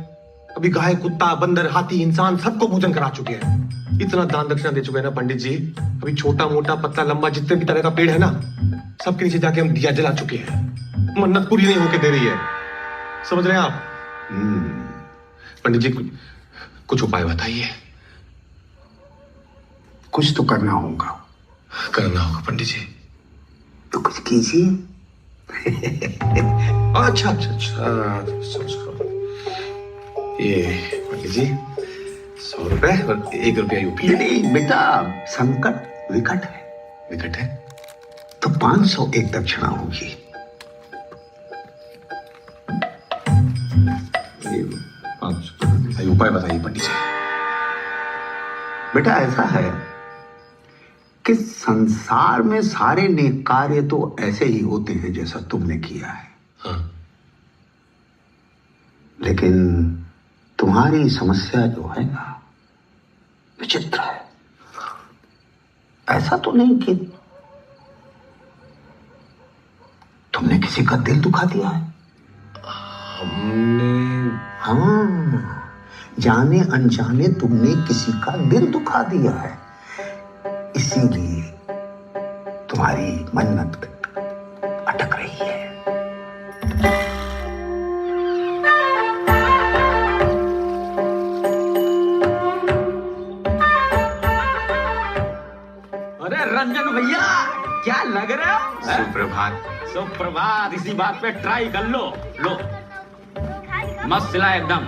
अभी गाय, कुत्ता, बंदर, हाथी, इंसान सबको भोजन करा चुके हैं। इतना दान दक्षिणा दे चुके हैं ना पंडित जी। अभी छोटा मोटा पतला लंबा जितने भी तरह का पेड़ है ना, सबके नीचे जाके हम दिया जला चुके हैं। मन्नत पूरी नहीं होके दे रही है, समझ रहे हैं आप? पंडित जी कुछ उपाय बताइए। कुछ तो करना होगा। करना होगा पंडित जी। तो कुछ कीजिए। अच्छा अच्छा अच्छा, ये पंडित जी 100 रुपए और 1 रुपया यूपी। नहीं बेटा, संकट विकट है। विकट है तो 500 एक दक्षिणा होगी। उपाय बताइए पंडित जी। बेटा ऐसा है कि संसार में सारे नेक कार्य तो ऐसे ही होते हैं जैसा तुमने किया है। हाँ। लेकिन तुम्हारी समस्या जो है ना, विचित्र है। ऐसा तो नहीं कि तुमने किसी का दिल दुखा दिया है? हमने? हाँ, जाने अनजाने तुमने किसी का दिल दुखा दिया है, इसीलिए तुम्हारी मन्नत अटक रही है। अरे रंजन भैया क्या लग रहे हो? सुप्रभात। सुप्रभात। इसी बात पे ट्राई कर लो। लो मस्त सिला एकदम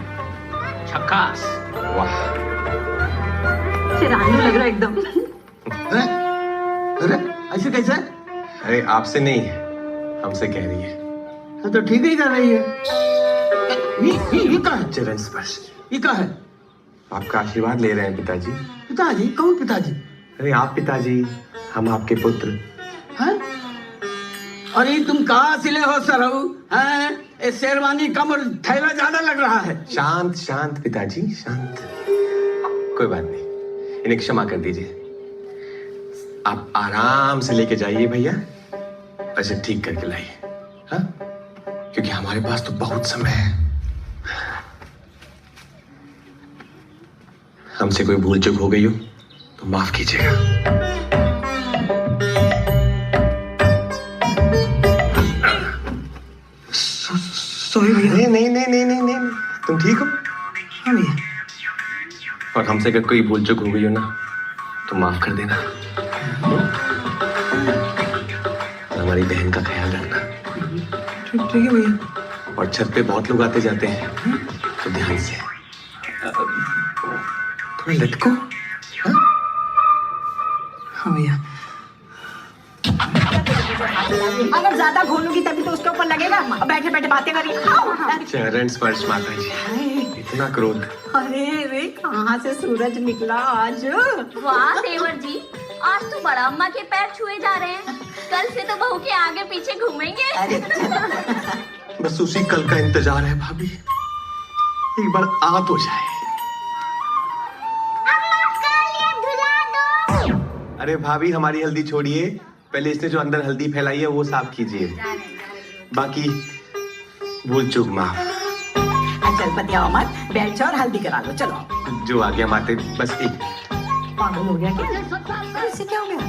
झक्कास। वाह चिराने लग रहा एकदम। अरे ऐसे कैसे? अरे आपसे नहीं, हमसे कह रही है। तो ठीक ही कर रही है। ये क्या है? चरण स्पर्श। ये क्या है? आपका आशीर्वाद ले रहे हैं पिताजी। पिताजी? कौन पिताजी? अरे आप पिताजी, हम आपके पुत्र। हैं? अरे तुम कहाँ सिले हो सरहू? हैं? ये शेरवानी कम और थैला ज्यादा लग रहा है। शांत शांत पिताजी, शांत। कोई बात नहीं, इन्हें क्षमा कर दीजिए। आप आराम से लेके जाइए भैया, ऐसे ठीक करके लाइए, हाँ? क्योंकि हमारे पास तो बहुत समय है। हमसे कोई भूल चूक हो गई हो तो माफ कीजिएगा। सॉरी भैया। नहीं नहीं नहीं नहीं नहीं नहीं, तुम ठीक हो? हाँ भैया। और हमसे अगर कोई भूल चूक हो गई हो ना तो माफ कर देना। हमारी बहन का ख्याल रखना। ठीक है भैया। और छत पे बहुत लोग आते जाते हैं तो ध्यान से थोड़ा लटको। हाँ भैया। अगर ज्यादा घोलूंगी तभी तो उसके ऊपर लगेगा। और बैठे बैठे बातें करिए। चरण स्पर्श माता जी, इतना क्रोध। अरे रे कहाँ से सूरज निकला आज। वाह देवर जी, आज तो बड़ा अम्मा के पैर छुए जा रहे हैं। कल से तो बहू के आगे पीछे घूमेंगे। बस उसी कल का इंतजार है भाभी, एक बार आ तो जाए। अरे भाभी हमारी हल्दी छोड़िए, पहले इसने जो अंदर हल्दी फैलाई है वो साफ कीजिए, बाकी भूल चूक माफ। चल बतियाओ मत, बैठ जाओ और हल्दी करा लो। चलो। जो आ गया माते, बस एक। पागल हो गया क्या? इससे क्या हो गया?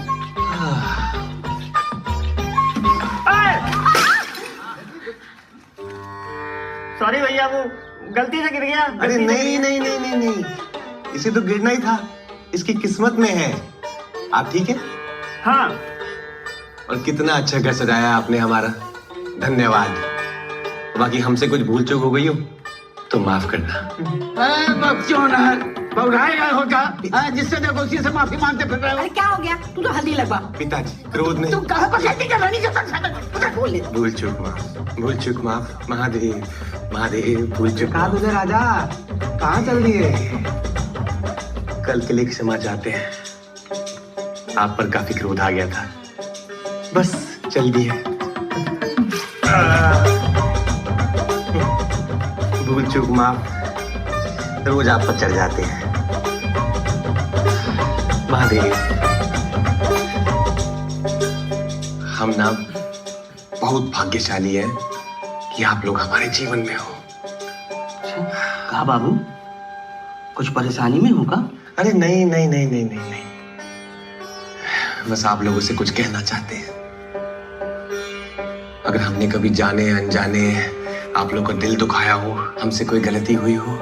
सॉरी भैया, वो गलती से गिर गया। अरे नहीं नहीं नहीं नहीं नहीं, इसे तो गिरना ही था, इसकी किस्मत में है। आप ठीक है? हाँ। और कितना अच्छा घर सजाया आपने हमारा, धन्यवाद। बाकी हमसे कुछ भूल चूक हो गई हो तो माफ करना। क्यों ना पौराएगा होगा, जिससे देखो उसी से माफी मांगते फिर रहे हो। अरे क्या हो गया? तू तो हल्दी लगवा। पिताजी क्रोध नहीं। तुम कहाँ पर खेती कर रही हो? बोल। भूल चूक माफ, भूल चूक माफ। महादेव महादेव, भूल चूक कहा तुझे राजा, कहाँ चल रही है? कल के लिए क्षमा चाहते हैं, आप पर काफी क्रोध आ गया था, बस चल दिए। भूल चूक माफ, रोज आप पर चढ़ जाते हैं। महादेव, हम ना बहुत भाग्यशाली हैं कि आप लोग हमारे जीवन में हो। कहा बाबू, कुछ परेशानी में होगा? अरे नहीं नहीं नहीं नहीं नहीं नहीं, बस आप लोगों से कुछ कहना चाहते हैं। अगर हमने कभी जाने अनजाने आप लोगों का दिल दुखाया हो, हमसे कोई गलती हुई हो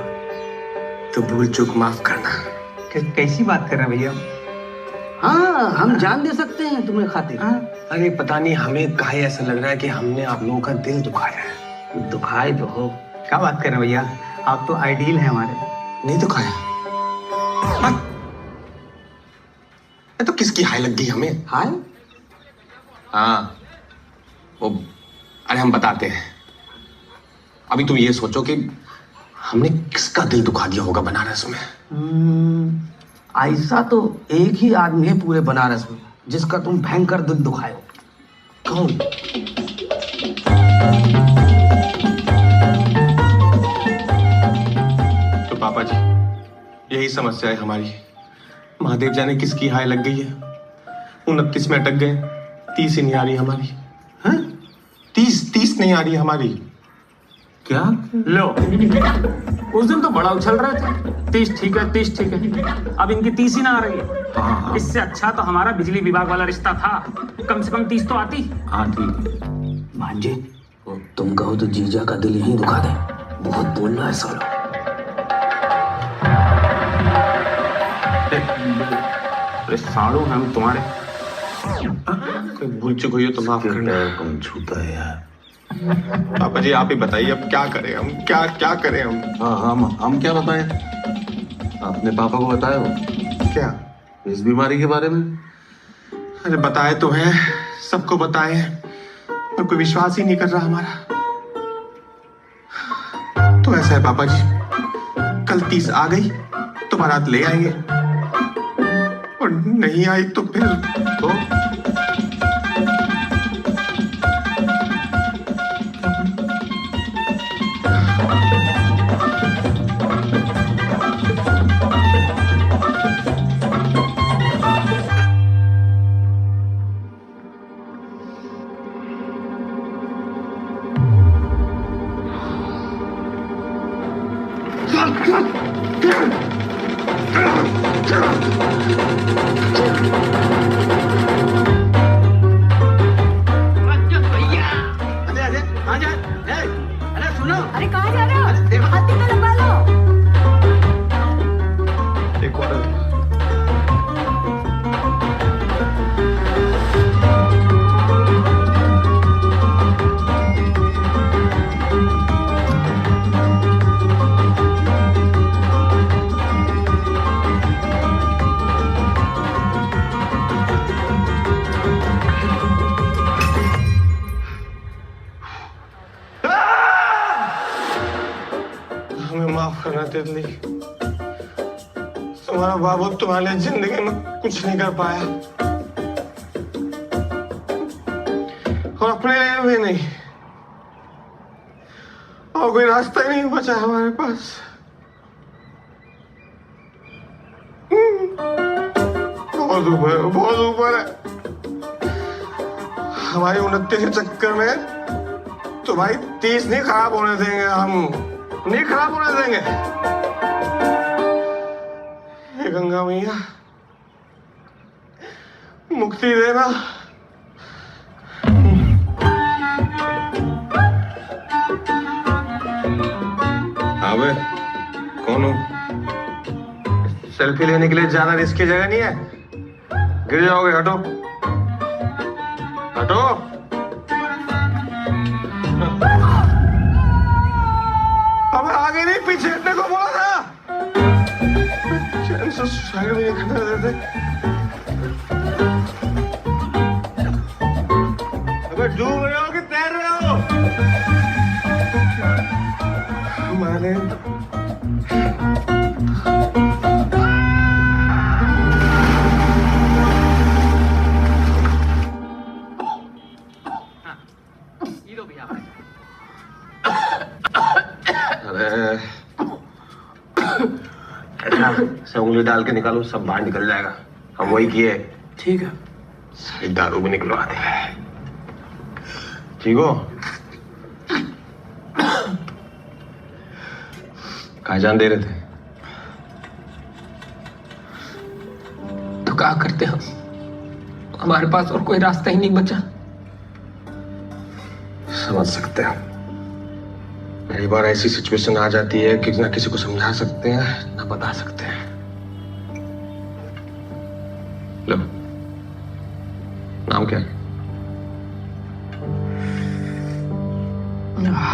तो भूल चूक माफ करना। कैसी बात कर रहे हैं भैया? हाँ, हम जान दे सकते हैं तुम्हें खातिर। अरे पता नहीं हमें काहे ऐसा लग रहा है कि हमने आप लोगों का दिल दुखाया है। दुखाए तो हो। क्या बात कर रहे हैं भैया, आप तो आइडियल हैं हमारे। नहीं दुखाया? तो किसकी हाय लग गई हमें? हाय? हाँ वो, अरे हम बताते हैं। अभी तुम ये सोचो कि हमने किसका दिल दुखा दिया होगा बनारस में। ऐसा तो एक ही आदमी है पूरे बनारस में जिसका तुम भयंकर दिल दुखाए हो। कौन? तो पापा जी, यही समस्या है हमारी। महादेव जाने किसकी हाय लग गई है, 29 में अटक गए, 30 ही नहीं आ रही हमारी। हाँ? 30 नहीं आ रही हमारी। क्या लो, उस दिन तो बड़ा उछल रहे थे, 30 ठीक है 30 ठीक है, अब इनकी 30 ही ना आ रही है। इससे अच्छा तो हमारा बिजली विभाग वाला रिश्ता था, कम से कम 30 तो आती। हाँ ठीक। भांजे, तुम कहो तो जीजा का दिल यहीं दुखा दे, बहुत बोल रहा है साला। अरे साड़ू हम तुम्हारे। कोई भूल चूक हुई हो तो माफ करना। कौन छूता है यार? पापा जी आप ही बताइए, अब क्या करें हम, क्या करें हम? हाँ हम क्या बताएं? आपने पापा को बताया हो क्या इस बीमारी के बारे में? अरे बताए तो है, सबको बताए, पर कोई विश्वास ही नहीं कर रहा हमारा। तो ऐसा है पापा जी, कल 30 आ गई तो बारात ले आएंगे, और नहीं आई तो फिर अरे सुनो, अरे कहाँ जा रहे हो? हाथी तो लंबा लो। एक और हमें माफ करना तितली, तुम्हारा बाबू तुम्हारे लिए जिंदगी में कुछ नहीं कर पाया और अपने लिए भी नहीं, और कोई रास्ता ही नहीं बचा हमारे पास। बहुत ऊपर है, बहुत ऊपर है। हमारी उन्नति के चक्कर में तुम्हारी 30 नहीं खराब होने देंगे, हम नहीं खराब होने देंगे। हे गंगा मैया, मुक्ति देना। अबे कौन हो? सेल्फी लेने के लिए ज्यादा रिस्की जगह नहीं है, गिर जाओगे। हटो हटो। हमें आगे नहीं पीछे हटने को बोला था। चैन से साइड में नहीं खड़े रहते। अबे डूब रहे हो कि तैर रहे हो? हमारे से उंगली डाल के निकालो, सब बाहर निकल जाएगा। हम वही किए। ठीक है। सारी दारू भी निकलवा दे। ठीक हो? कहाँ जान दे रहे थे? तो क्या करते हम? हमारे पास और कोई रास्ता ही नहीं बचा। समझ सकते हैं। कई बार ऐसी सिचुएशन आ जाती है कि ना किसी को समझा सकते हैं ना बता सकते हैं। लो, नाम क्या है?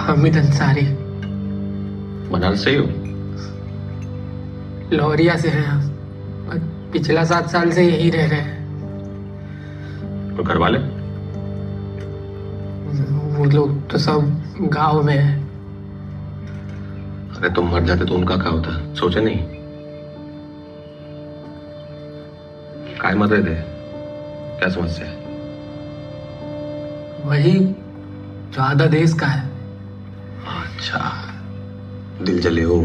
हामिद अंसारी। बनारस से ही हो? लोहरिया से हैं। पिछला 7 साल से यही रह रहे हैं। और घर वाले? वो लोग तो सब गांव में है। अरे तुम मर जाते तो उनका क्या होता? सोचे नहीं? काय मर रहे थे? क्या समस्या है? वही जो आधा देश का है। अच्छा, दिल जले हो?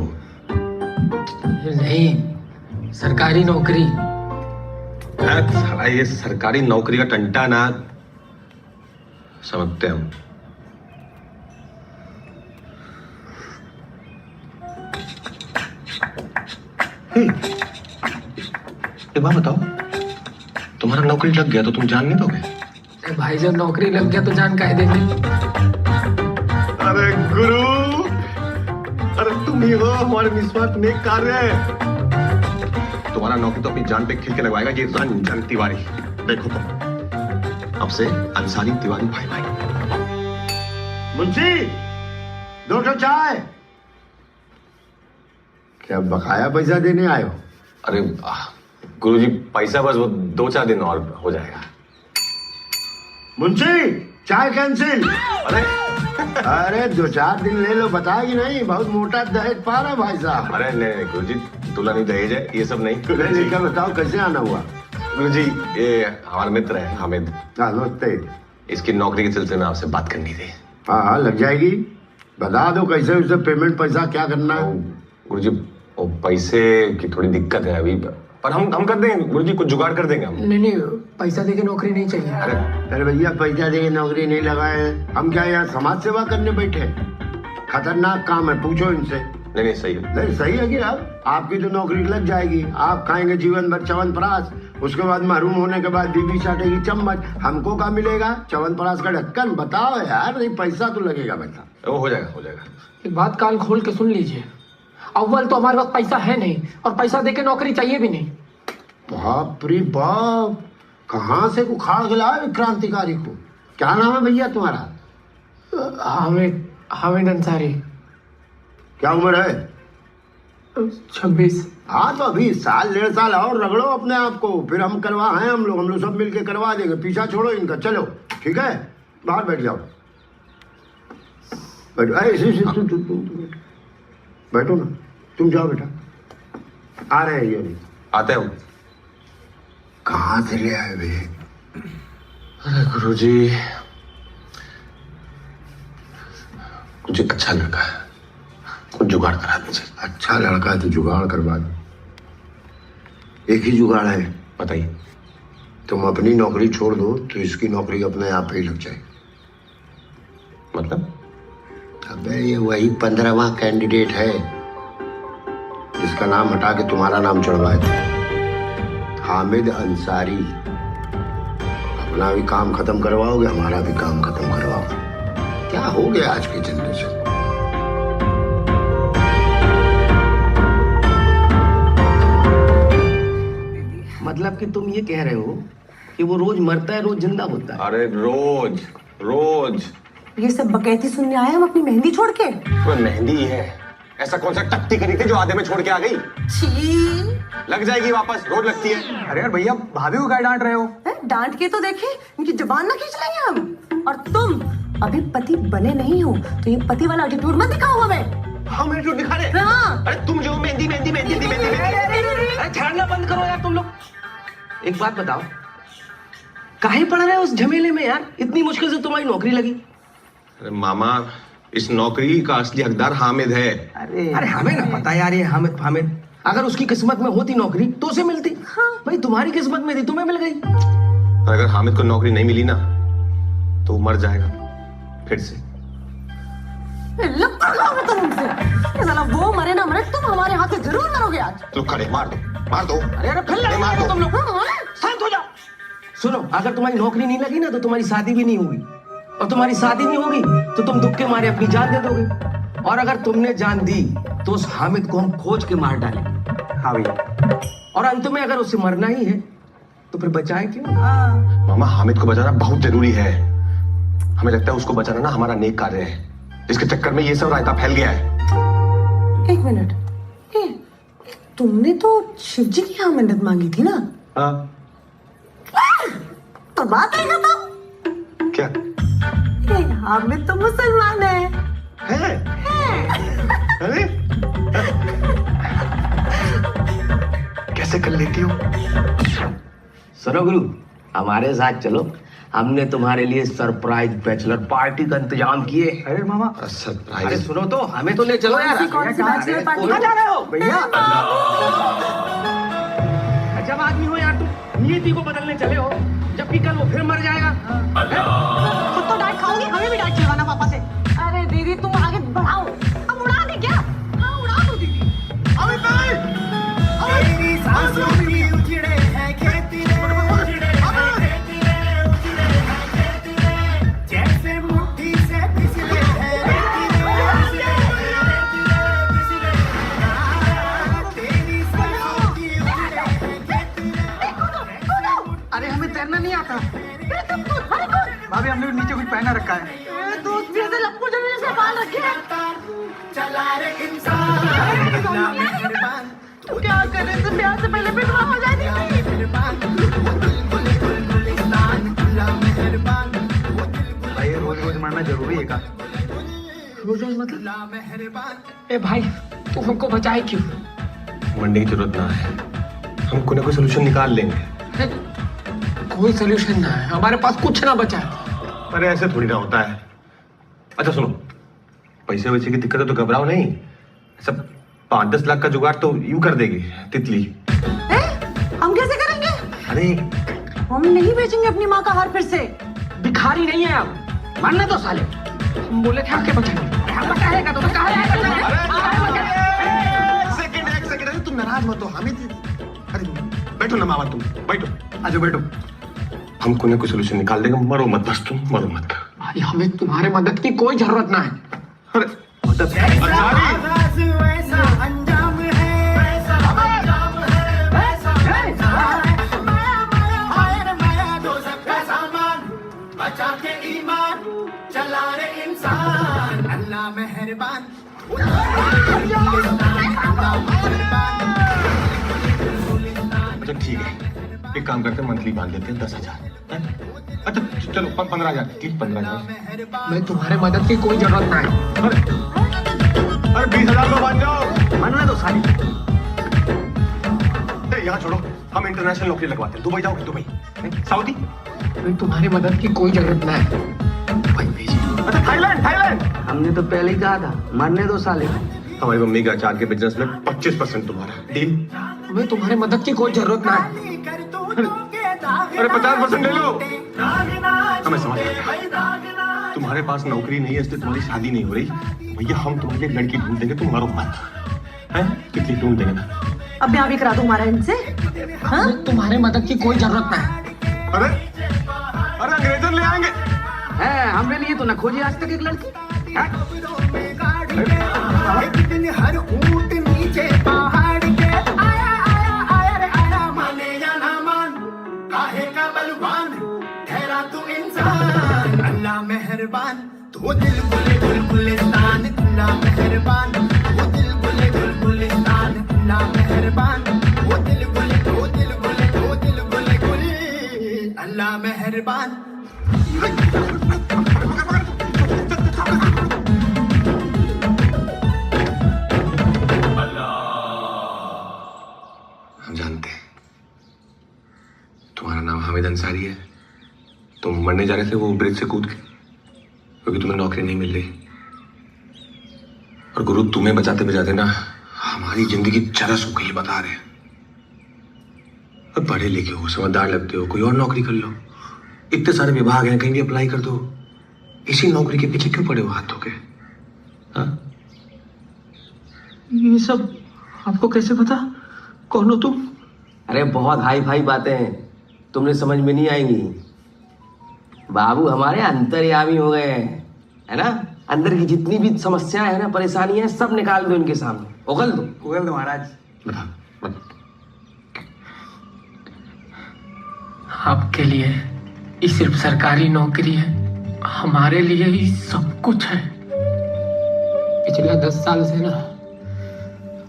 नहीं, सरकारी नौकरी। साला ये सरकारी नौकरी का टंटा ना समझते हम। एक बात बताओ, तुम्हारा नौकरी लग गया तो तुम जान नहीं दोगे? भाई जब नौकरी लग गया तो जान काहे देंगे? अरे गुरु, अरे तुम ही हो हमारे निस्वार्थ नेक कार्य। तुम्हारा नौकरी तो अपनी जान पे खिल के लगवाएगा ये रंजन तिवारी। देखो तुम, अब से अंसारी तिवारी भाई भाई। मुंशी, 2 चाय। क्या बकाया पैसा देने आए हो? अरे गुरुजी, पैसा बस वो 2-4 दिन और हो जाएगा। मुंशी, चाय कैंसिल। अरे अरे 2-4 दिन ले लो, बताएगी नहीं? बहुत मोटा दहेज पा रहा भाई साहब। अरे नहीं गुरुजी, दूल्हा नहीं दहेज है, ये सब नहीं। लेकर बताओ कैसे आना हुआ? गुरुजी, ये हमारा मित्र है हामिद। नमस्ते। इसकी नौकरी के सिलसिले में आपसे बात करनी थी। हाँ, लग जाएगी। बता दो कैसे उसे पेमेंट पैसा क्या करना है। गुरुजी, वो पैसे की थोड़ी दिक्कत है अभी, पर हम कर देंगे गुरुजी, कुछ जुगाड़ कर देंगे हम। नहीं, पैसा देके नौकरी नहीं चाहिए। अरे भैया, पैसा देके नौकरी नहीं लगाए। हम क्या यहाँ समाज सेवा करने बैठे? खतरनाक काम है, पूछो इनसे। नहीं सही है। नहीं सही है कि अब आपकी तो नौकरी लग जाएगी, आप खाएंगे जीवन भर च्यवनप्राश, उसके बाद महरूम होने के बाद बीवी चाटेगी चम्मच, हमको क्या मिलेगा? च्यवनप्राश का ढक्कन। बताओ यार, नहीं पैसा तो लगेगा बेटा। वो हो जाएगा, हो जाएगा। एक बात कान खोल के सुन लीजिए, अव्वल तो हमारे पास पैसा है नहीं, और पैसा देके नौकरी चाहिए भी नहीं। बाप रे बाप, कहाँ से उखाड़ के लाए क्रांतिकारी को? क्या नाम है भैया तुम्हारा? हामिद अंसारी। क्या उम्र है? 26। हाँ तो अभी साल 1.5 साल और रगड़ो अपने आप को, फिर हम हम लोग सब मिलके करवा देंगे। पीछा छोड़ो इनका, चलो ठीक है, बाहर बैठ जाओ। बैठो, तुम बैठो ना, तुम जाओ बेटा। आ रहे हैं ये अभी। आते हो? कहाँ से ले आए भैया? अरे गुरुजी, कुछ एक अच्छा लड़का है, कुछ जुगाड़ करा दीजिए। अच्छा लड़का है तो जुगाड़ करवा दो। एक ही जुगाड़ है, बताइए। तुम अपनी नौकरी छोड़ दो तो इसकी नौकरी अपने आप ही लग जाएगी। मतलब? अबे ये वही 15वां कैंडिडेट है जिसका नाम हटा के तुम्हारा नाम चढ़वाए थे, हामिद अंसारी। अपना भी काम खत्म करवाओगे, हमारा भी काम खत्म करवाओगे। क्या हो गया आज की जनरेशन? मतलब कि तुम ये कह रहे हो कि वो रोज मरता है, रोज जिंदा होता है? अरे रोज रोज। ये सब बकैती सुनने आए हम अपनी मेहंदी छोड़ के? वो मेहंदी है, ऐसा कौन सा टट्टी करी थी जो आधे में छोड़ के आ गई? छी, लग जाएगी वापस, रोज लगती है। अरे यार भैया, भाभी को क्या डांट रहे हो? डांट के तो देखे, इनकी जुबान ना खींच लेंगे हम। और तुम अभी पति बने नहीं हो तो ये पति वाला एटीट्यूड मत दिखाओ हमें। हम एटीट्यूड दिखा रहे? हाँ। अरे तुम जो मेहंदी मेहंदी मेहंदी मेहंदी अरे छेड़ना बंद करो यार तुम लोग। एक बात बताओ, काहे पड़ रहे हो उस झमेले में यार? इतनी मुश्किल से तुम्हारी नौकरी लगी। अरे मामा, इस नौकरी का असली हकदार हामिद है। अरे हमें ना पता यार ये हामिद। अगर उसकी किस्मत में होती नौकरी तो उसे मिलती। हाँ। भाई तुम्हारी किस्मत में थी, तुम्हें मिल गई। अगर हामिद को नौकरी नहीं मिली ना तो मर जाएगा फिर से। वो मरे ना मरे, तुम हमारे हाथ से जरूर मरोगे आज। तो खड़े मार दो, मार दो। अरे फिर मार दो तुम लोग। शांत हो जाओ। सुनो, अगर तुम्हारी नौकरी नहीं लगी ना तो तुम्हारी शादी भी नहीं होगी, और तुम्हारी शादी नहीं होगी तो तुम दुख के मारे अपनी जान दे दोगे, और अगर तुमने जान दी तो उस हामिद को हम खोज के मार डालेंगे। हाँ भैया। और अंत में अगर उसे मरना ही है तो फिर बचाए क्यों? मामा, हामिद को बचाना बहुत जरूरी है। हमें लगता है उसको बचाना ना हमारा नेक कार्य है, जिसके चक्कर में ये सब रायता फैल गया है। एक मिनट, तुमने तो शिव जी की यहाँ मन्नत मांगी थी ना? हाँ। तो बात है खत्म। क्या? हामिद तो मुसलमान है। अरे कैसे कर लेती हो? सुनो गुरु, हमारे साथ चलो, हमने तुम्हारे लिए सरप्राइज बैचलर पार्टी का इंतजाम किए। अरे मामा, सरप्राइज? अरे सुनो तो, हमें तो ले चलो यार। कौन सी बैचलर पार्टी? कहाँ जा रहे हो भैया? जब आदमी हो यार, तुम नीति को बदलने चले हो, जबकि कल वो फिर मर जाएगा। खुद तो डांट खाओगी, हमें भी डांट खिलवाना पापा से। अरे दीदी तुम आगे बढ़ाओ, अब उड़ा दे क्या? हाँ उड़ा दो दीदी। अबे तेरी सांसों में उजड़े हैं खेती रे, उजड़े हैं खेती रे, उजड़े हैं खेती रे, जैसे मुट्ठी से फिसले हैं रेती रे, फिसले हैं रेती रे, फिसले हैं। तेरी सांसों की उजड़े हैं खेती रे। अरे हमें तैरना नहीं आता। भाभी, हमने नीचे कुछ पहना रखा है। दोस्त भी ऐसे लप्पू जमीन से बाल रखे हैं। चला रे इंसान, तू क्या करे? तो प्यार से पहले विधवा हो जाती थी। भाई रोज रोज मरना जरूरी है का? रोज रोज मतलब? ए भाई, तू हमको बचाए क्यों? मरने की जरूरत ना है, हम कोई ना कोई सोल्यूशन निकाल लेंगे। कोई सोल्यूशन ना है, हमारे पास कुछ ना बचा है। अरे ऐसे थोड़ी ना होता है। अच्छा सुनो, पैसे वैसे की दिक्कत है तो घबराओ नहीं, सब 5-10 लाख का जुगाड़ तो यूं कर देगी तितली। हम कैसे करेंगे? अरे हम नहीं बेचेंगे अपनी माँ का हार फिर से। भिखारी नहीं है हम, मरना तो साले। हम बोले थे आके बचाएंगे। हम बचाएगा तो बैठो ना मामा, तुम बैठो, आजा बैठो। हम कोई ना कोई सोल्यूशन निकाल देंगे, मरो मत बस, तुम मरो मत। भाई हमें तुम्हारे मदद की कोई जरूरत ना है। अरे मदद अच्छा ठीक है, एक काम करते हैं, मंथली बांध देते हैं 10,000। अच्छा चलो 15,000, ठीक 15,000। मैं तुम्हारे मदद की कोई जरूरत ना है। अरे 20,000 को बांध जाओ। मानना तो सारी। यहाँ छोड़ो, हम इंटरनेशनल नौकरी लगवाते हैं। दुबई जाओगे? Dubai, Saudi? मैं तुम्हारी मदद की कोई जरूरत ना है। भाई भेजिए। अच्छा थाईलैंड, थाईलैंड। हमने तो पहले ही कहा था, मरने दो साले। हमारी मम्मी का अचार के बिजनेस में 25% तुम्हारा डील। हमें तुम्हारी मदद की कोई जरूरत ना है। अरे 50% ले लो। हमें समझ आया, तुम्हारे पास नौकरी नहीं है इसलिए तुम्हारी शादी नहीं हो रही। भैया हम तुम्हारे लिए लड़की ढूंढ देंगे, तुम मरो मत। हैं? कितनी ढूंढ देंगे ना? अब ब्याह भी करा दूं हमारा इनसे। हाँ? तुम्हारे मदद की कोई जरूरत ना है। अरे अरे अंग्रेजन ले आएंगे। है हमने लिए तो ना खोजी आज तक एक लड़की। हर ऊंट नीचे पहाड़ के आया आया आया रे आया, माने या ना मान, काहे का बलवान, ठहरा तू इंसान। अल्लाह मेहरबान, तू दिल गुले गुलगुलिस्तान। अल्लाह मेहरबान, तू दिल गुले गुलगुलिस्तान। अल्लाह मेहरबान, तू दिल गुले तू दिल गुले तू दिल गुले गुल। अल्लाह मेहरबान। हम जानते हैं तुम्हारा नाम हामिद अंसारी है। तुम मरने जा रहे थे वो ब्रिज से कूद के, क्योंकि तुम्हें नौकरी नहीं मिल रही। और गुरु तुम्हें बचाते बचाते ना हमारी जिंदगी चरस हो गई, बता रहे। अब पढ़े लिखे हो, समझदार लगते हो, कोई और नौकरी कर लो। इतने सारे विभाग हैं, कहीं भी अप्लाई कर दो। इसी नौकरी के पीछे क्यों पड़े हो हाथ धो के? हाँ? ये सब आपको कैसे पता? कौन हो तुम? अरे बहुत हाई फाई बातें हैं, तुमने समझ में नहीं आएंगी। बाबू हमारे अंतर्यामी हो गए हैं, है ना। अंदर की जितनी भी समस्याएं हैं ना, परेशानियां, सब निकाल दो इनके सामने, उगल दो महाराज। आपके लिए ये सिर्फ सरकारी नौकरी है, हमारे लिए ही सब कुछ है। पिछले 10 साल से ना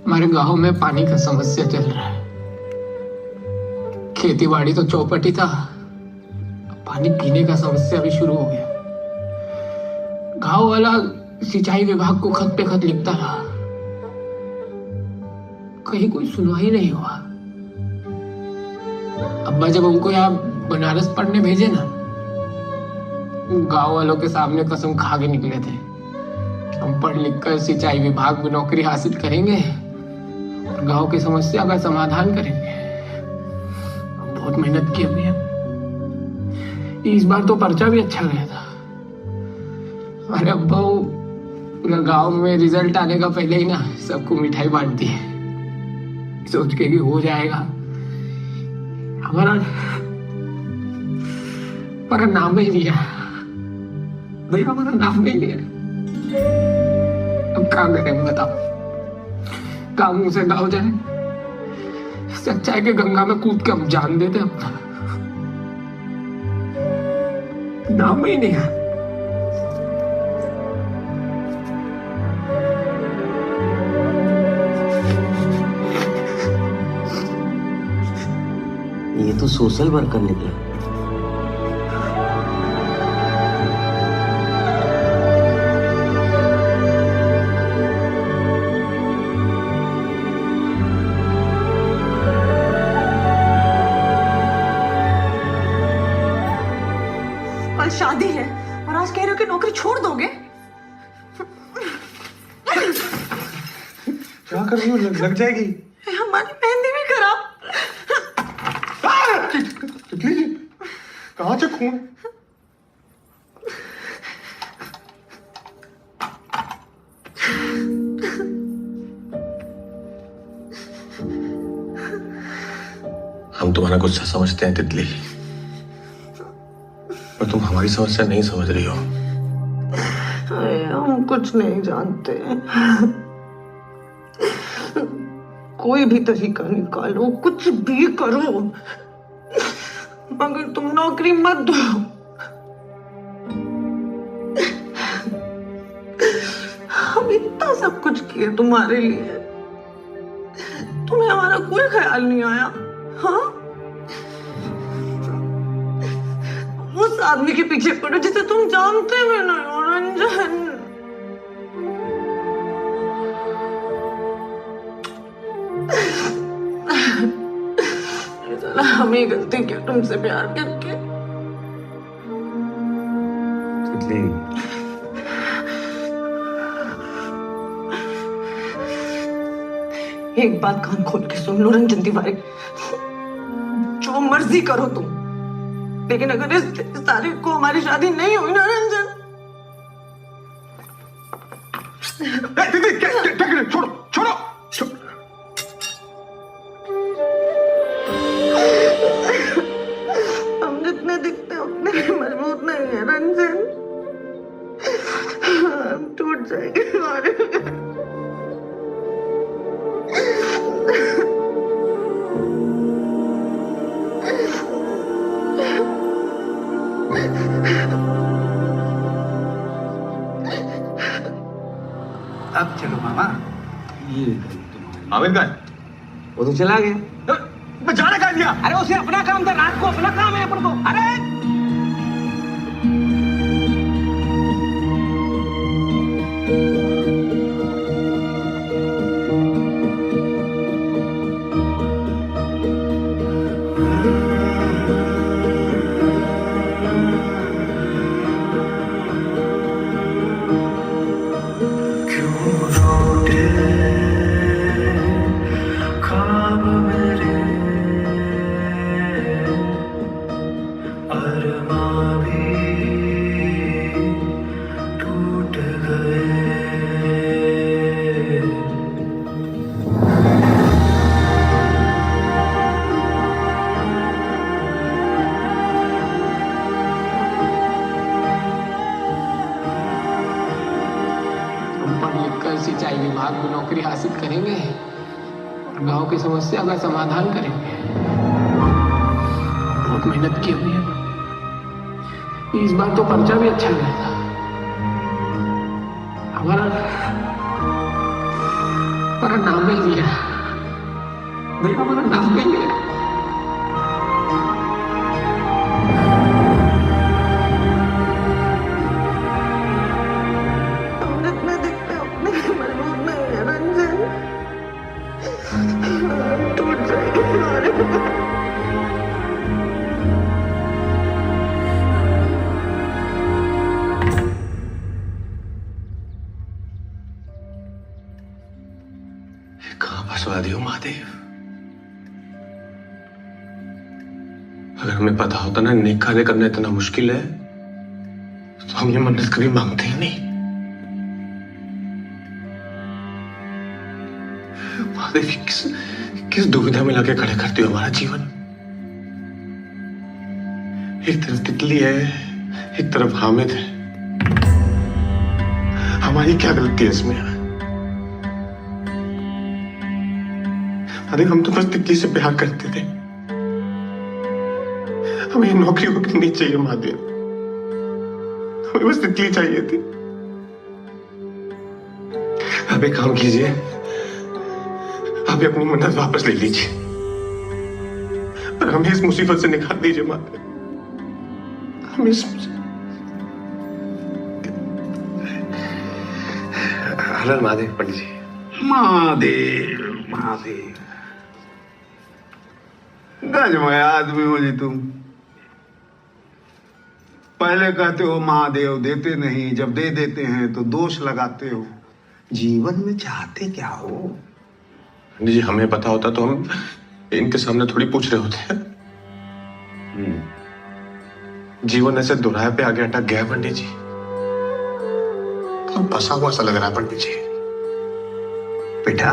हमारे गांव में पानी का समस्या चल रहा है। खेती बाड़ी तो चौपटी था, पानी पीने का समस्या भी शुरू हो गया। गांव वाला सिंचाई विभाग को खत पे खत लिखता रहा, कहीं कोई सुनवाई नहीं हुआ। अब्बा जब हमको यहाँ बनारस पढ़ने भेजे ना, गांव वालों के सामने कसम खा के निकले थे, हम पढ़ लिख कर सिंचाई विभाग में नौकरी हासिल करेंगे और गांव की समस्या का समाधान करेंगे। बहुत मेहनत की हमने। इस बार तो पर्चा भी अच्छा गया था। अरे अब्बा पूरा गांव में रिजल्ट आने का पहले ही ना सबको मिठाई बांट दी है, सोच के कि हो जाएगा। हमारा नाम ही लिया भैया, हमारा नाम नहीं लिया। अब क्या करें बताओ? गाँव से गाँव जाए, सच्चाई के गंगा में कूद के हम जान देते अपना। नाम ही नहीं है। ये तो सोशल वर्कर निकला। कल शादी है और आज कह रहे हो कि नौकरी छोड़ दोगे? क्या कर रही हो? लग जाएगी। हमारी मेहंदी भी खराब। कहाँ से खून? हम तुम्हारा गुस्सा समझते हैं तितली, पर तुम हमारी समस्या नहीं समझ रही हो। हम कुछ नहीं जानते। कोई भी तरीका निकालो, कुछ भी करो, मगर तुम नौकरी मत दो। हम इतना सब कुछ किए तुम्हारे लिए, तुम्हें हमारा कोई ख्याल नहीं आया? हाँ, उस आदमी के पीछे पड़ो जिसे तुम जानते भी नहीं हो, रंजन। हमें गलती की तुमसे प्यार करके। तितली, एक बात कान खोल के सुन लो रंजन तिवारी, जो मर्जी करो तुम, लेकिन अगर इस तारीख को हमारी शादी नहीं हुई ना रंजन। छोड़ो छोड़ो। हम जितने दिखते हैं उतने भी मजबूत नहीं है रंजन। हम टूट जाएंगे हमारे। अब चलो मामा। ये आमिर का है? वो तो चला गया। मैं जाने का दिया। अरे उसे अपना काम था, रात को अपना काम है अपन को। अरे सिंचाई विभाग में नौकरी हासिल करेंगे और गांव की समस्या का समाधान करेंगे। बहुत मेहनत की हुई है। इस बार तो पर्चा भी अच्छा गया था। हमारा नाम ही लिया, भैया हमारा नाम ही लिया। कहां फंसवा दियो महादेव। अगर हमें पता होता ना नेक खाने करना इतना मुश्किल है तो हम ये मन्नत कभी मांगते ही नहीं। महादेव, किस दुविधा में लाके खड़े करती हो हमारा जीवन। एक तरफ तितली है, एक तरफ हामिद है। हमारी क्या गलती है इसमें? महादेव, हम तो बस तितली से प्यार करते थे। हमें नौकरी वोकरी नहीं चाहिए महादेव, हमें बस तितली चाहिए थी। आप एक काम कीजिए, आप अपनी मन्नत वापस ले लीजिए और हमें इस मुसीबत से निकाल दीजिए महादेव। हमें इस हर महादेव पंडित जी। महादेव महादेव, गजमय आदमी हो जी तुम। पहले कहते हो महादेव देते नहीं, जब दे देते हैं तो दोष लगाते हो। जीवन में चाहते क्या हो? पंडित जी, हमें पता होता तो हम इनके सामने थोड़ी पूछ रहे होते हैं। जीवन ऐसे दोराहे पे आगे अटक गया पंडित जी, तो फंसा हुआ सा लग रहा है पंडित जी। बेटा,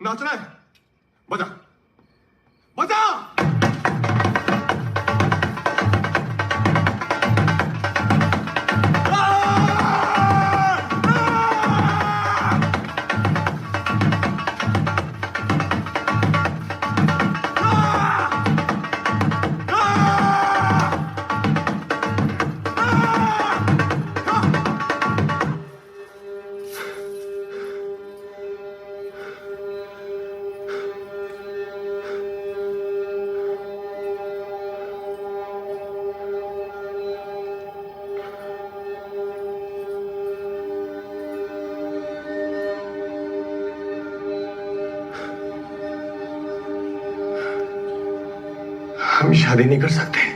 नाचना है? बजा बजा। हम शादी नहीं कर सकते।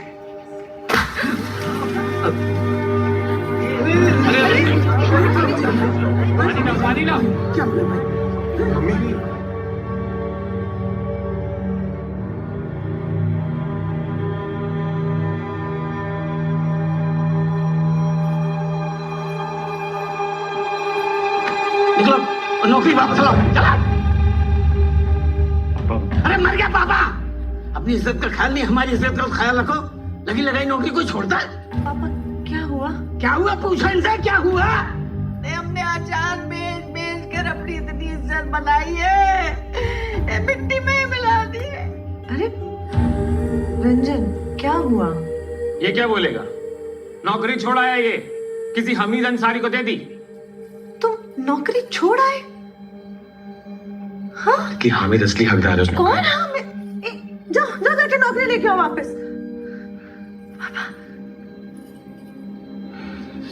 पानी ना। क्या मम्मी? निकलो नौकरी वापस लो, चला। अरे मर गया पापा। अपनी इज्जत का ख्याल नहीं, हमारी इज्जत का ख्याल रखो। लगी लगाई नौकरी कोई छोड़ता है? पापा क्या हुआ? क्या हुआ पूछो इनसे, क्या हुआ? हमने अचार बेच बेच कर अपनी इतनी इज्जत बनाई है, मिट्टी में ही मिला दी है। अरे रंजन क्या हुआ? ये क्या बोलेगा? नौकरी छोड़ा है ये, किसी हमीद अंसारी को दे दी। तुम नौकरी छोड़ आए? हाँ? कि हामिद असली हकदार है उसमें। कौन हामिद? जाओ जाओ जाके नौकरी लेके आओ वापस। पापा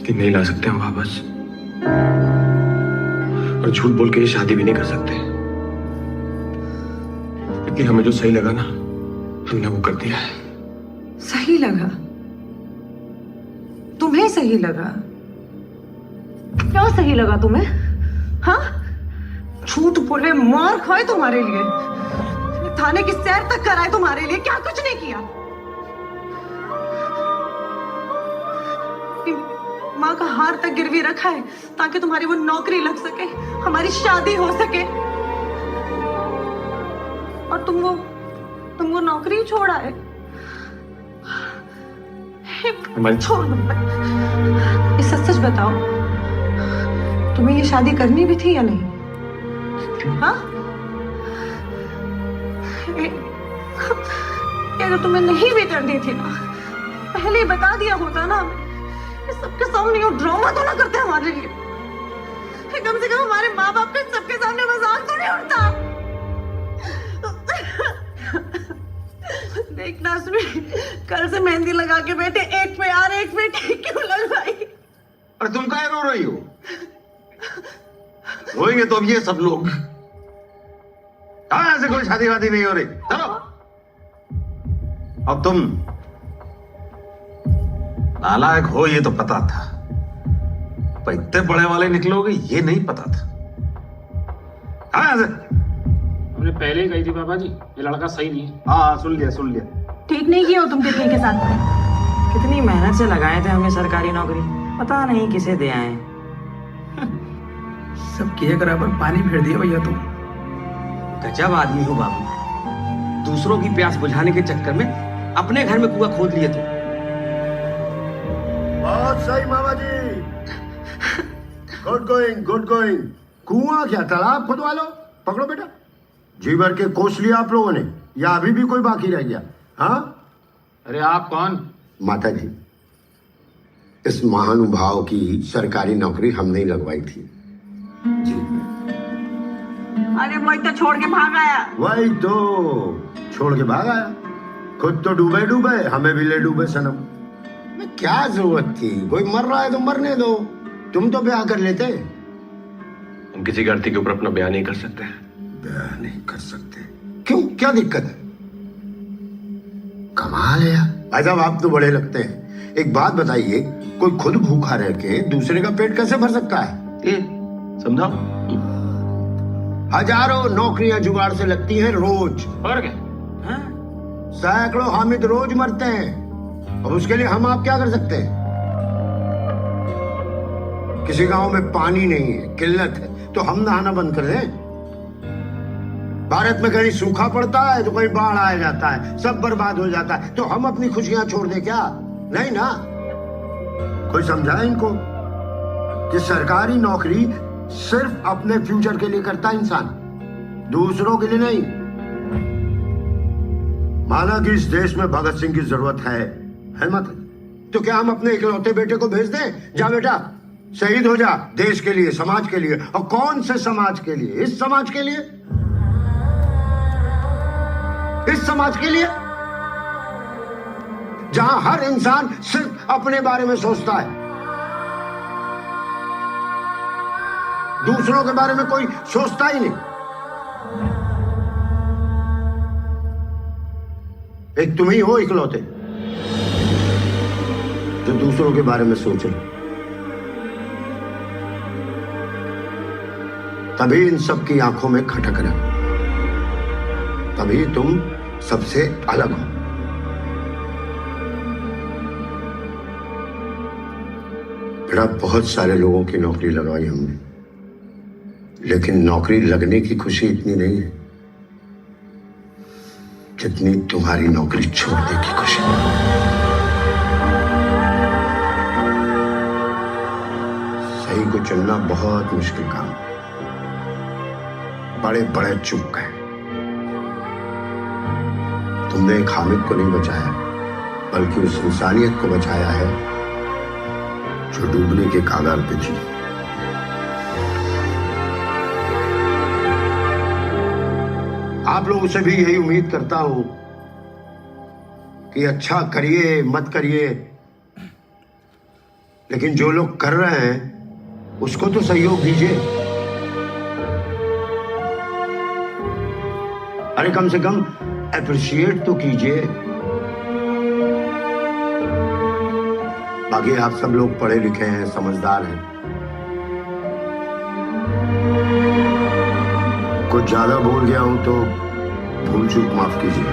कि नहीं ला सकते हम वापस, और झूठ बोल के ये शादी भी नहीं कर सकते, क्योंकि हमें जो सही लगा ना हमने वो कर दिया है। सही लगा? तुम्हें सही लगा? क्या सही लगा तुम्हें? हाँ? झूठ बोले, मार खाए तुम्हारे लिए, थाने की सैर तक कराए तुम्हारे लिए, क्या कुछ नहीं किया। माँ का हार तक गिरवी रखा है ताकि तुम्हारी वो नौकरी लग सके, हमारी शादी हो सके, और तुम वो नौकरी छोड़ा है। छोड़ दो। ये सच सच बताओ, तुम्हें ये शादी करनी भी थी या नहीं? हाँ? अगर तुम्हें नहीं भी करनी थी ना, पहले ही बता दिया होता ना। ये सबके सामने ये ड्रामा तो ना करते हमारे लिए। कम से कम हमारे माँ बाप के सबके सामने मजाक तो नहीं उड़ता। देखना सुनी, कल से मेहंदी लगा के बैठे, एक पे यार एक पे ठीक क्यों लगवाई? अरे तुम काहे रो रही हो? रोएंगे तो अब ये सब लोग। कहाँ से कोई शादी वादी नहीं हो रही। चलो अब तुम नालायक हो ये तो पता था, पर इतने बड़े वाले निकलोगे ये नहीं पता था। कहाँ से? हमने पहले ही कही थी पापा जी, ये लड़का सही नहीं है। हाँ सुन लिया सुन लिया। ठीक नहीं किया हो तुम तितली के साथ। कितनी मेहनत से लगाए थे हमें सरकारी नौकरी, पता नहीं किसे दे आए। सब किए बराबर पानी फेर दिया भैया तुम। गजब आदमी हो बाबू, दूसरों की प्यास बुझाने के चक्कर में अपने घर में कुआं खोद लिए तुम। बहुत सही मामा जी, गुड गोइंग गुड गोइंग। कुआं क्या, तालाब खुदवा लो। पकड़ो बेटा, जी भर के कोस लिया आप लोगों ने, या अभी भी कोई बाकी रह गया? हाँ? अरे आप कौन? माता जी, इस महानुभाव की सरकारी नौकरी हमने ही लगवाई थी। जी। अरे वही तो छोड़ के भाग आया। वही तो छोड़ के भाग आया, खुद तो डूबे डूबे, हमें भी ले डूबे सनम। क्या जरूरत थी, कोई मर रहा है तो मरने दो, तुम तो ब्याह कर लेते। हम किसी गलती के ऊपर अपना बयान नहीं कर सकते। बयान नहीं कर सकते? क्यों, क्या दिक्कत है? कमाल है यार। भाई साहब आप तो बड़े लगते हैं। एक बात बताइए, कोई खुद भूखा रह के दूसरे का पेट कैसे भर सकता है? समझाओ। हजारों नौकरियां जुगाड़ से लगती हैं रोज। और क्या? सैकड़ों हामिद रोज मरते हैं, और उसके लिए हम आप क्या कर सकते हैं? किसी गांव में पानी नहीं है, किल्लत है, तो हम नहाना बंद कर दें? भारत में कहीं सूखा पड़ता है तो कहीं बाढ़ आ जाता है, सब बर्बाद हो जाता है। तो हम अपनी खुशियां छोड़ दे क्या? नहीं ना। कोई समझाए इनको कि सरकारी नौकरी सिर्फ अपने फ्यूचर के लिए करता है इंसान, दूसरों के लिए नहीं। माना कि इस देश में भगत सिंह की जरूरत है मत, तो क्या हम अपने इकलौते बेटे को भेज दें? जा बेटा शहीद हो जा देश के लिए, समाज के लिए। और कौन से समाज के लिए? इस समाज के लिए, इस समाज के लिए जहां हर इंसान सिर्फ अपने बारे में सोचता है, दूसरों के बारे में कोई सोचता ही नहीं। एक तुम ही हो इकलौते जो दूसरों के बारे में सोच रहे। तभी इन सब की आंखों में खटक रहे, तभी तुम सबसे अलग हो। बेटा बहुत सारे लोगों की नौकरी लगवाई हमने, लेकिन नौकरी लगने की खुशी इतनी नहीं है जितनी तुम्हारी नौकरी छोड़ने की खुशी। सही को चुनना बहुत मुश्किल काम, बड़े बड़े चूक गए। तुमने एक हामिद को नहीं बचाया, बल्कि उस इंसानियत को बचाया है जो डूबने के कागार पे थी। आप लोगों से भी यही उम्मीद करता हूं कि अच्छा करिए मत करिए, लेकिन जो लोग कर रहे हैं उसको तो सहयोग दीजिए। अरे कम से कम अप्रिशिएट तो कीजिए। बाकी आप सब लोग पढ़े लिखे हैं, समझदार हैं। कुछ ज्यादा बोल गया हूं तो भूल चूक माफ कीजिए।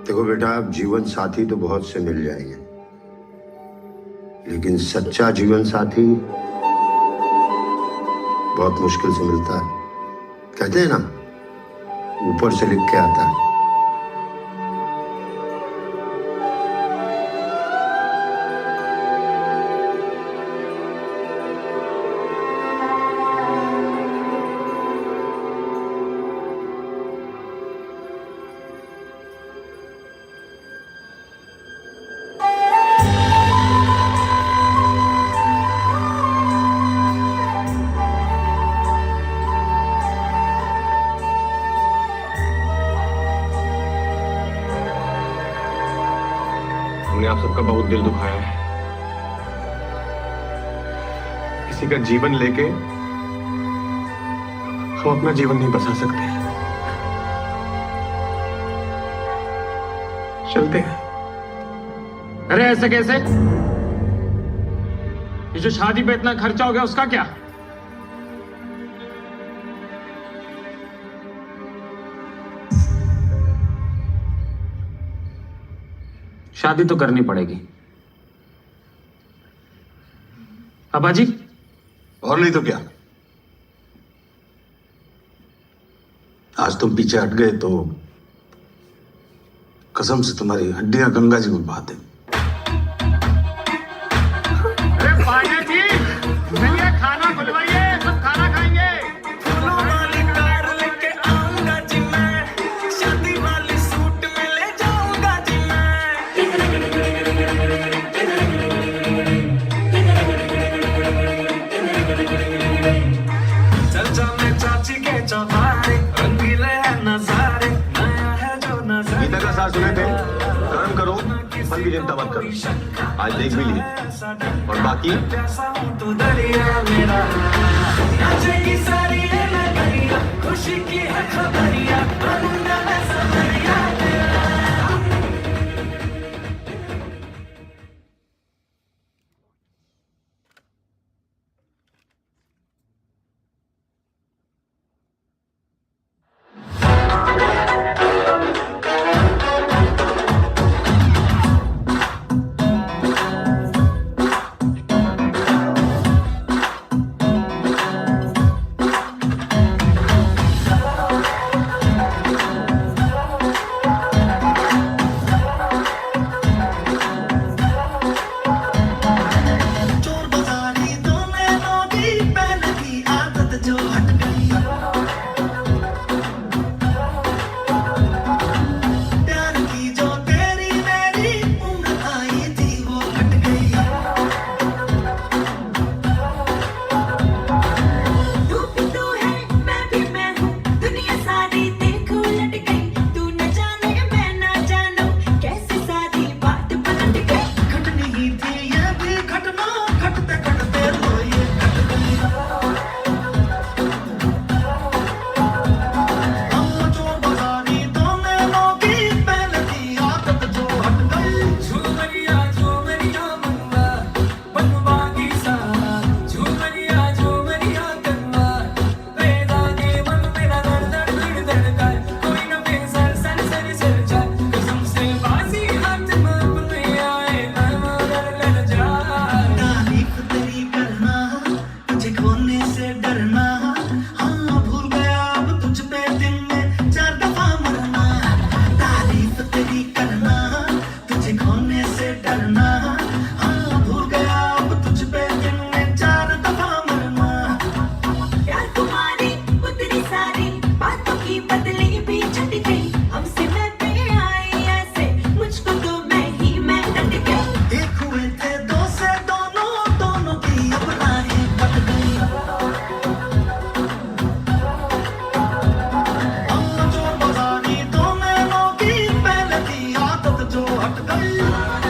देखो बेटा, जीवन साथी तो बहुत से मिल जाएंगे, लेकिन सच्चा जीवन साथी बहुत मुश्किल से मिलता है। कहते हैं ना, ऊपर से लिख के आता है। हमने आप सबका बहुत दिल दुखाया है। किसी का जीवन लेके हम अपना जीवन नहीं बसा सकते। चलते हैं। अरे ऐसे कैसे? ये जो शादी पे इतना खर्चा हो गया उसका क्या? शादी तो करनी पड़ेगी पापा जी। और नहीं तो क्या, आज तुम पीछे हट गए तो कसम से तुम्हारी हड्डियां गंगा जी में बहा दें। अरे पांडे जी, चलिए खाना खुलवाइए, सब खाना खाएंगे। गीता का साथ सुने थे, कर्म करो, फल की चिंता मत करो। आज देख भी लिए, और बाकी खुशी की है खबरिया। हट गई